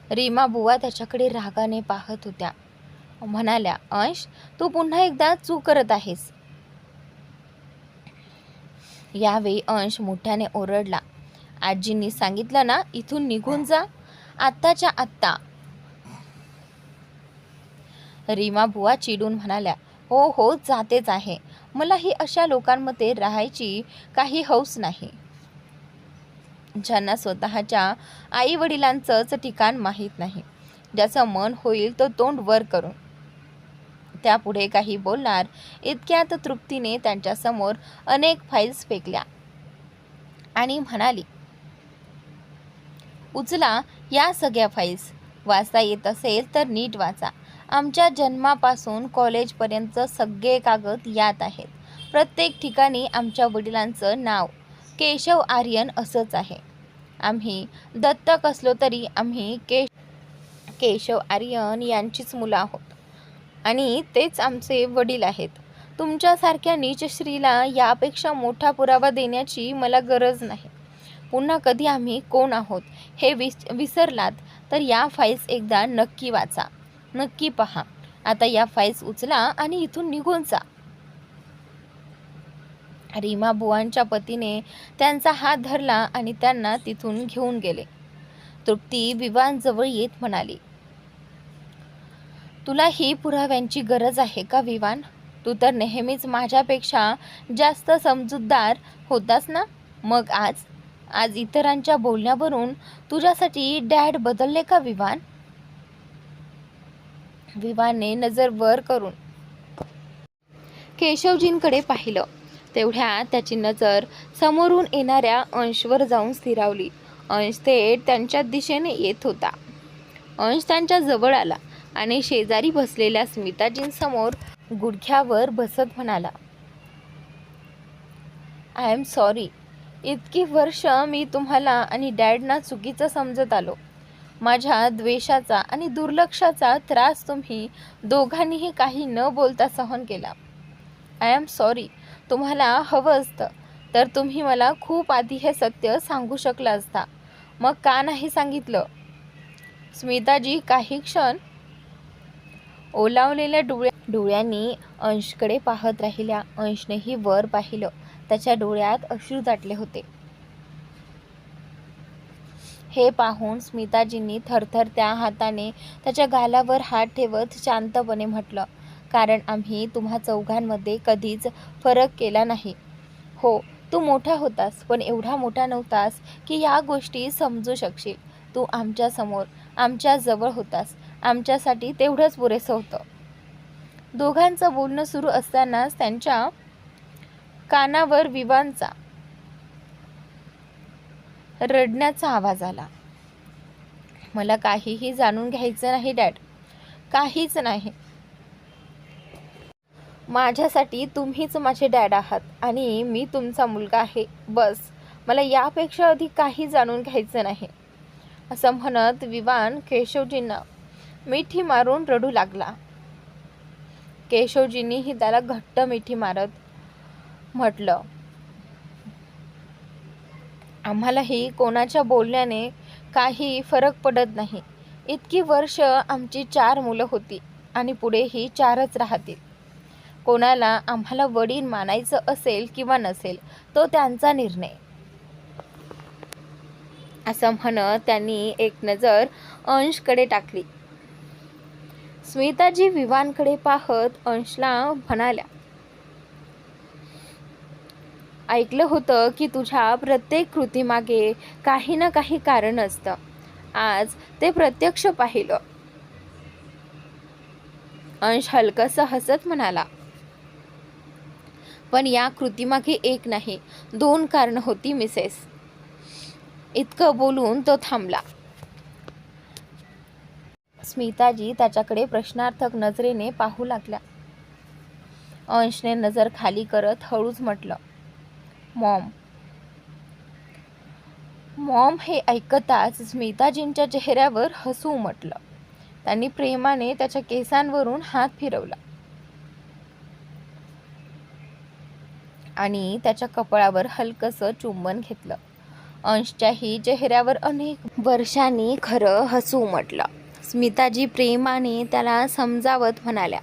रीमा बुवा त्याच्याकडे रागाने पाहत होत्या. म्हणाल्या, अंश तू पुन्हा एकदा चूक करत आहेस. यावेळी अंश मोठ्याने ओरडला. आजींनी सांगितलं ना, इथून निघून जा आत्ताच्या आत्ता. रीमा बुवा चिडून म्हणाल्या, हो हो जातेच आहे. मलाही अशा लोकांमध्ये राहायची काही हौस नाही, ज्यांना स्वतःच्या आई वडिलांचंच ठिकाण माहीत नाही, ज्याचं मन होईल तो तोंड वर करून. त्यापुढे काही बोलणार इतक्यात तृप्तीने त्यांच्यासमोर अनेक फाईल्स फेकल्या आणि म्हणाली, उचला या सगळ्या फाईल्स. वाचता येत असेल तर नीट वाचा. आमच्या जन्मापासून कॉलेजपर्यंत सगळे कागद यात आहेत. प्रत्येक ठिकाणी आमच्या वडिलांचं नाव केशव आर्यन असंच आहे. आम्ही दत्तक असलो तरी आम्ही केशव आर्यन यांचीच मुलं आहोत आणि तेच आमचे वडील आहेत. तुमच्यासारख्या नीच स्त्रीला यापेक्षा मोठा पुरावा देण्याची मला गरज नाही. पुन्हा कधी आम्ही कोण आहोत हे विसरलात तर या फाईल्स एकदा नक्की वाचा, नक्की पहा. आता या फाईल्स उचला आणि इथून निघून जा. रीमा बुवांच्या पतीने त्यांचा हात धरला आणि त्यांना तिथून घेऊन गेले. तृप्ती विवानजवळ येत म्हणाली, तुला ही पुराव्यांची गरज आहे का विवान? तू तर नेहमीच माझ्यापेक्षा जास्त समजूतदार होतास ना. मग आज इतरांच्या बोलण्यावरून तुझ्यासाठी डॅड बदलले का विवान? विवानने नजर वर करून केशवजींकडे पाहिलं. तेवढ्यात त्याची नजर समोरून येणाऱ्या अंशवर जाऊन स्थिरावली. अंश थेट त्यांच्या दिशेने येत होता. अंश त्यांच्या जवळ आला आणि शेजारी बसलेल्या स्मिताजींसमोर गुडघ्यावर बसत म्हणाला, आय एम सॉरी. इतकी वर्ष मी तुम्हाला आणि डॅडना चुकीचं समजत आलो. माझ्या द्वेषाचा आणि दुर्लक्षाचा त्रास तुम्ही दोघांनीही काही न बोलता सहन केला. I am sorry. तुम्हाला हवं असतं तर तुम्ही मला खूप आधी हे सत्य सांगू शकला असता. मग का नाही सांगितलं? स्मिताजी काही क्षण ओलावलेल्या डोळ्यांनी अंशकडे पाहत राहिल्या. अंशनेही वर पाहिलं. त्याच्या डोळ्यात अश्रू दाटले होते. हे पाहून स्मिताजींनी थरथरत्या हाताने त्याच्या गालावर हात ठेवत शांतपणे म्हटलं, कारण आम्ही तुम्हा चौघांमध्ये कधीच फरक केला नाही. हो, तू मोठा होतास, पण एवढा मोठा नव्हतास की या गोष्टी समजू शकशील. तू आमच्यासमोर, आमच्या जवळ होतास. आमच्यासाठी तेवढंच पुरेसं होतं. दोघांचं बोलणं सुरू असतानाच त्यांच्या कानावर विवानचा रडण्याचा आवाज आला. मला काहीही जाणून घ्यायचं नाही डॅड, काहीच नाही. माझ्यासाठी तुम्हीच माझे डॅड आहात आणि मी तुमचा मुलगा आहे. बस, मला यापेक्षा अधिक काही जाणून घ्यायचं नाही. असं म्हणत विवान केशवजींना मिठी मारून रडू लागला. केशवजींनीही त्याला घट्ट मिठी मारत म्हटलं, आम्हालाही कोणाच्या बोलण्याने काही फरक पडत नाही. इतकी वर्ष आमची 4 मुलं होती आणि पुढेही 4च राहतील. कोणाला आम्हाला वडील मानायचं असेल किंवा नसेल तो त्यांचा निर्णय. असं म्हणत त्यांनी एक नजर अंशकडे टाकली. स्मिताजी विवानकडे पाहत अंशला म्हणाल्या, ऐकलं होतं की तुझ्या प्रत्येक कृतीमागे काही ना काही कारण असतं. आज ते प्रत्यक्ष पाहिलं. अंश हलकसं हसत म्हणाला, पण या कृतीमागे एक नाही 2 कारणं होती मिसेस. इतकं बोलून तो थांबला. स्मिताजी त्याच्याकडे प्रश्नार्थक नजरेने पाहू लागल्या. अंशने नजर खाली करत हळूच म्हटलं, मॉम. मॉम हे ऐकताच स्मिताजींच्या चेहऱ्यावर हसू उमटलं. त्यांनी प्रेमाने त्याच्या केसांवरून हात फिरवला आणि त्याच्या कपाळावर हलकसं चुंबन घेतलं. अंशच्याही चेहऱ्यावर अनेक वर्षांनी खरं हसू उमटलं. स्मिताजी प्रेमाने त्याला समजावत म्हणाल्या,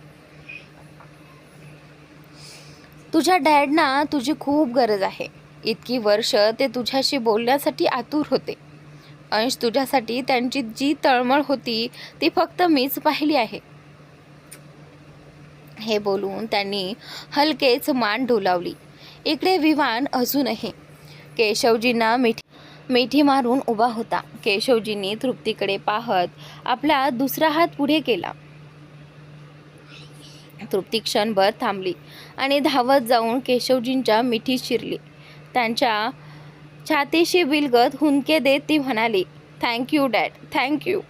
तुझ्या डॅडना तुझी खूप गरज आहे. इतकी वर्ष ते तुझ्याशी बोलण्यासाठी आतुर होते. अंश, तुझ्यासाठी त्यांची जी तळमळ होती ती फक्त मीच पाहिली आहे. हे बोलून त्यांनी हलकेच मान डोलावली. इकडे विवान अजूनही केशवजींना मिठी मारून उभा होता. केशवजींनी तृप्तीकडे पाहत आपला दुसरा हात पुढे केला. तृप्ती क्षणभर थांबली आणि धावत जाऊन केशवजींच्या मिठीत शिरली. त्यांच्या छातीशी बिलगत हुंदके देत ती म्हणाली, थँक्यू डॅड, थँक्यू.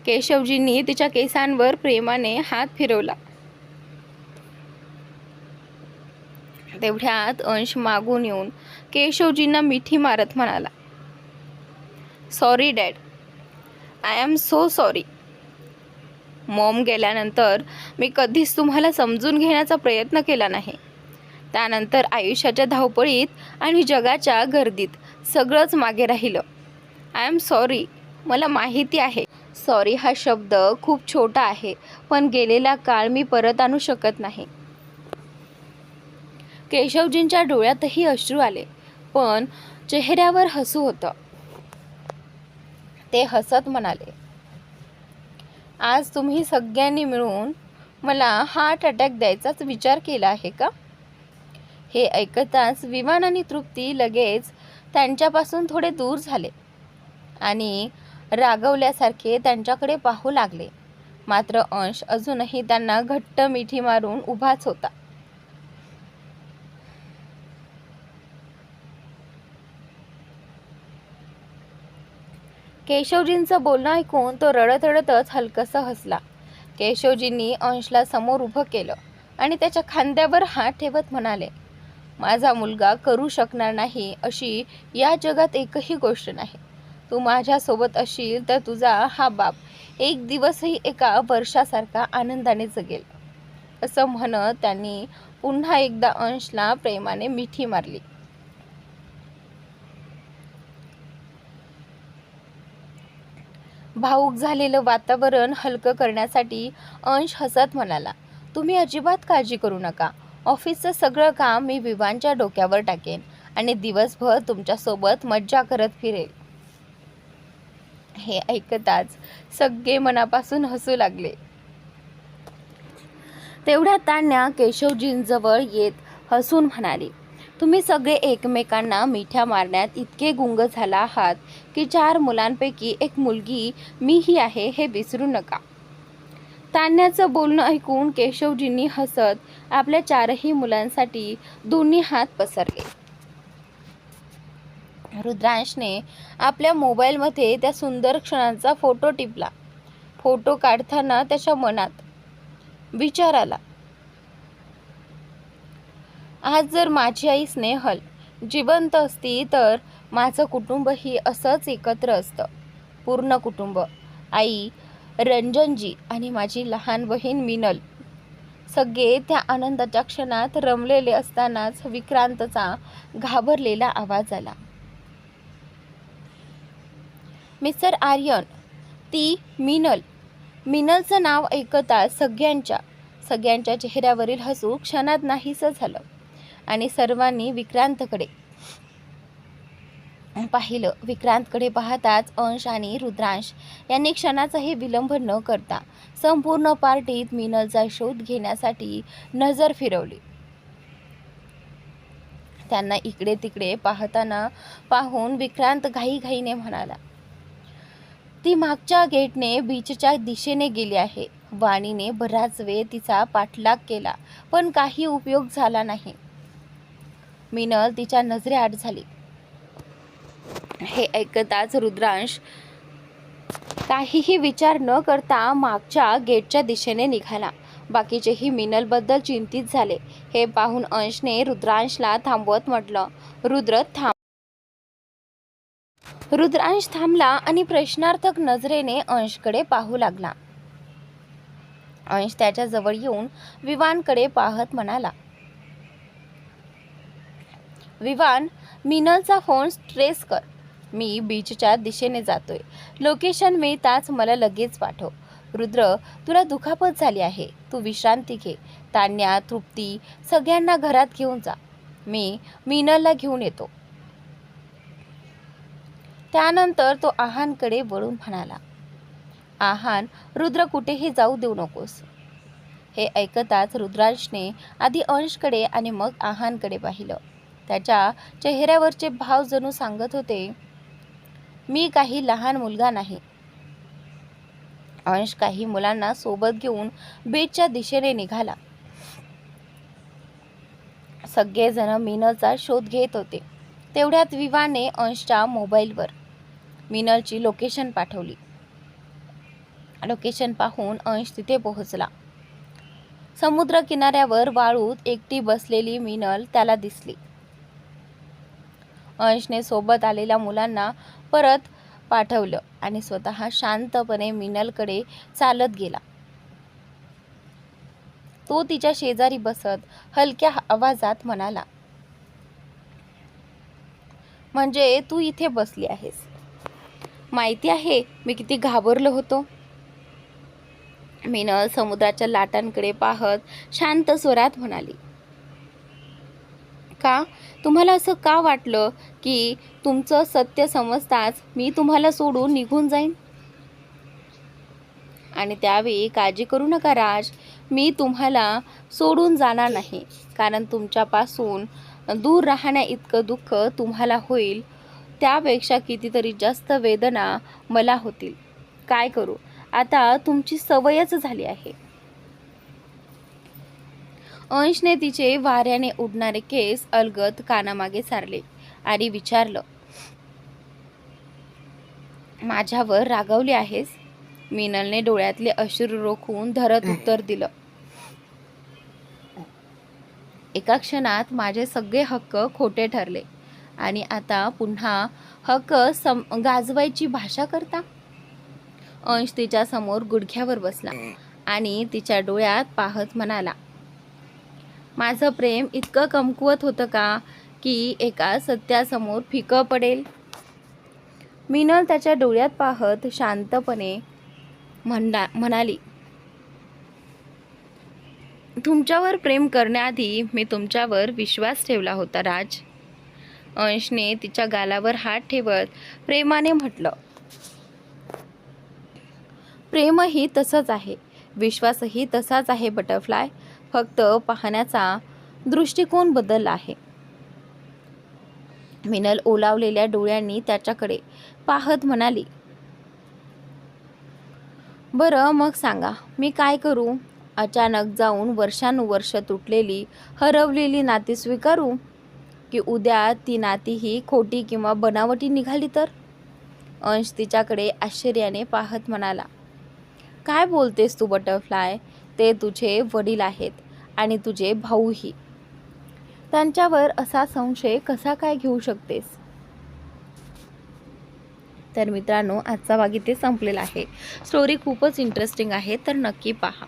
केशवजींनी तिच्या केसांवर प्रेमाने हात फिरवला. तेवढ्यात अंश मागून येऊन केशवजींना मिठी मारत म्हणाला, sorry dad, I am so sorry. Maugham गेल्यानंतर मी कधीच तुम्हाला समजून घेण्याचा प्रयत्न केला नाही. त्यानंतर आयुष्याच्या धावपळीत आणि जगाच्या गर्दीत सगळंच मागे राहिलं. I am sorry. मला माहिती आहे सॉरी हा शब्द खूप छोटा आहे, पण गेलेला काळ मी परत आणू शकत नाही. केशवजींच्या डोळ्यातही अश्रू आले, पण चेहऱ्यावर हसू होतं. ते हसत म्हणाले, आज तुम्ही सगळ्यांनी मिळून मला हार्ट अटॅक द्यायचाच विचार केला आहे का? हे ऐकताच विवान आणि तृप्ती लगेच त्यांच्यापासून थोडे दूर झाले आणि रागवल्यासारखे त्यांच्याकडे पाहू लागले. मात्र अंश अजूनही त्यांना घट्ट मिठी मारून उभाच होता. केशवजींचं बोलणं ऐकून तो रडत रडतच हलकसा हसला. केशवजींनी अंशला समोर उभं केलं आणि त्याच्या खांद्यावर हात ठेवत म्हणाले, माझा मुलगा करू शकणार नाही अशी या जगात एकही गोष्ट नाही. तू माझ्यासोबत असशील तर तुझा हा बाप एक दिवसही एका वर्षासारखा आनंदाने जगेल. असं म्हणत त्यांनी पुन्हा एकदा अंशला प्रेमाने मिठी मारली. भावूक झालेलं वातावरण हलकं करण्यासाठी अंश हसत म्हणाला, तुम्ही अजिबात काळजी करू नका. ऑफिसचं सगळं काम मी विवानच्या डोक्यावर टाकेन आणि दिवसभर तुमच्यासोबत मज्जा करत फिरेल. हे ऐकताच सगळे मनापासून हसू लागले. तेवढ्या तान्या केशवजींजवळ येत हसून म्हणाली, तुम्ही सगळे एकमेकांना मिठ्या मारण्यात इतके गुंग झाला आहात की 4 मुलांपैकी एक मुलगी मीही आहे हे विसरू नका. तान्याचं बोलणं ऐकून केशवजींनी हसत आपल्या 4ही मुलांसाठी दोन्ही हात पसरले. रुद्रांशने आपल्या मोबाईलमध्ये त्या सुंदर क्षणांचा फोटो टिपला. फोटो काढताना त्याच्या मनात विचार आला, आज जर माझी आई स्नेहल जिवंत असती तर माझं कुटुंबही असंच एकत्र असतं. पूर्ण कुटुंब, आई, रंजनजी आणि माझी लहान बहीण मिनल, सगळे त्या आनंदाच्या क्षणात रमलेले असतानाच विक्रांतचा घाबरलेला आवाज आला, मिस्टर आर्यन, ती मिनल. मिनलचं नाव ऐकताच सगळ्यांच्या चेहऱ्यावरील हसू क्षणात नाहीसं झालं आणि सर्वांनी विक्रांतकडे पाहिलं. विक्रांतकडे पाहताच अंश आणि रुद्रांश यांनी क्षणाचाही विलंब न करता संपूर्ण पार्टीत मिनलचा शोध घेण्यासाठी नजर फिरवली. त्यांना इकडे तिकडे पाहून विक्रांत घाईघाईने म्हणाला, ती मागच्या गेटने बीचच्या दिशेने गेली आहे. वाणीने बराच वेळ तिचा पाठलाग केला पण काही उपयोग झाला नाही. मिनल तिच्या नजरेआड झाली. हे ऐकताच रुद्रांश काहीही विचार न करता मागच्या गेटच्या दिशेने निघाला. बाकीचेही मिनलबद्दल चिंतित झाले. हे पाहून अंशने रुद्रांशला थांबवत म्हटलं, रुद्र थांब. रुद्रांश थांबला आणि प्रश्नार्थक नजरेने अंशकडे पाहू लागला. अंश त्याच्या जवळ येऊन विवानकडे पाहत म्हणाला, विवान, मिनलचा फोन ट्रेस कर. मी बीचच्या दिशेने जातोय. लोकेशन मिळताच मला लगेच पाठव. रुद्र, तुला दुखापत झाली आहे. तू विश्रांती घे. तान्या, तृप्ती सगळ्यांना घरात घेऊन जा. मी मीनलला घेऊन येतो. त्यानंतर तो आहानकडे वळून म्हणाला, आहान, रुद्र कुठेही जाऊ देऊ नकोस. हे ऐकताच रुद्राजने आधी अंशकडे आणि मग आहानकडे पाहिलं. त्याच्या चेहऱ्यावरचे भाव जणू सांगत होते, मी काही लहान मुलगा नाही. अंश काही मुलांना सोबत घेऊन बीचच्या दिशेने निघाला. सगळेजण मीनलचा शोध घेत होते. तेवढ्यात विवाने अंशच्या मोबाईलवर मीनलची लोकेशन पाठवली. लोकेशन पाहून अंश तिथे पोहोचला. समुद्र किनाऱ्यावर वाळूत एकटी बसलेली मीनल त्याला दिसली. अंशने सोबत आलेल्या मुलांना परत पाठवलं आणि स्वतः शांतपणे मीनलकडे चालत गेला. तो तिच्या शेजारी बसत हलक्या आवाजात म्हणाला, म्हणजे तू इथे बसली आहेस. माहिती आहे मी किती घाबरलो होतो. मीनल समुद्राच्या लाटांकडे पाहत शांत स्वरात म्हणाली, का तुम्हाला असं का वाटलं की तुमचं सत्य समजताच मी तुम्हाला सोडून निघून जाईन? आणि त्यावेळी काळजी करू नका राज, मी तुम्हाला सोडून जाणार नाही. कारण तुमच्यापासून दूर राहण्या इतकं दुःख तुम्हाला होईल त्यापेक्षा कितीतरी जास्त वेदना मला होतील. काय करू, आता तुमची सवयच झाली आहे. अंशने तिचे वाऱ्याने उडणारे केस अलगद कानामागे सारले आणि विचारलं, माझ्यावर रागावली आहेस? मीनलने डोळ्यातले अश्रू रोखून धरत उत्तर दिलं, एका क्षणात माझे सगळे हक्क खोटे ठरले आणि आता पुन्हा हक्क गाजवायची भाषा करता? अंश तिच्या समोर गुडघ्यावर बसला आणि तिच्या डोळ्यात पाहत म्हणाला, माझं प्रेम इतकं कमकुवत होतं का की एका सत्यासमोर फिकं पडेल? मीनल त्याच्या डोळ्यात पाहत शांतपणे म्हणाली, तुमच्यावर प्रेम करण्याआधी मी तुमच्यावर विश्वास ठेवला होता राज. अंशने तिच्या गालावर हात ठेवत प्रेमाने म्हटलं, प्रेमही तसंच आहे, विश्वासही तसाच आहे बटरफ्लाय, फक्त पाहण्याचा दृष्टिकोन बदलला आहे. मीनल ओलावलेल्या डोळ्यांनी त्याच्याकडे पाहत म्हणाली, बरं मग सांगा मी काय करू? अचानक जाऊन वर्षानुवर्ष तुटलेली हरवलेली नाती स्वीकारू की उद्या ती नातीही खोटी किंवा बनावटी निघाली तर? अंश तिच्याकडे आश्चर्याने पाहत म्हणाला, काय बोलतेस तू बटरफ्लाय? ते तुझे वडील आहेत आणि तुझे भाऊही. त्यांच्यावर असा संशय कसा काय घेऊ शकतेस? तर मित्रांनो, आजचा भाग इथे संपलेला आहे. स्टोरी खूपच इंटरेस्टिंग आहे, तर नक्की पहा.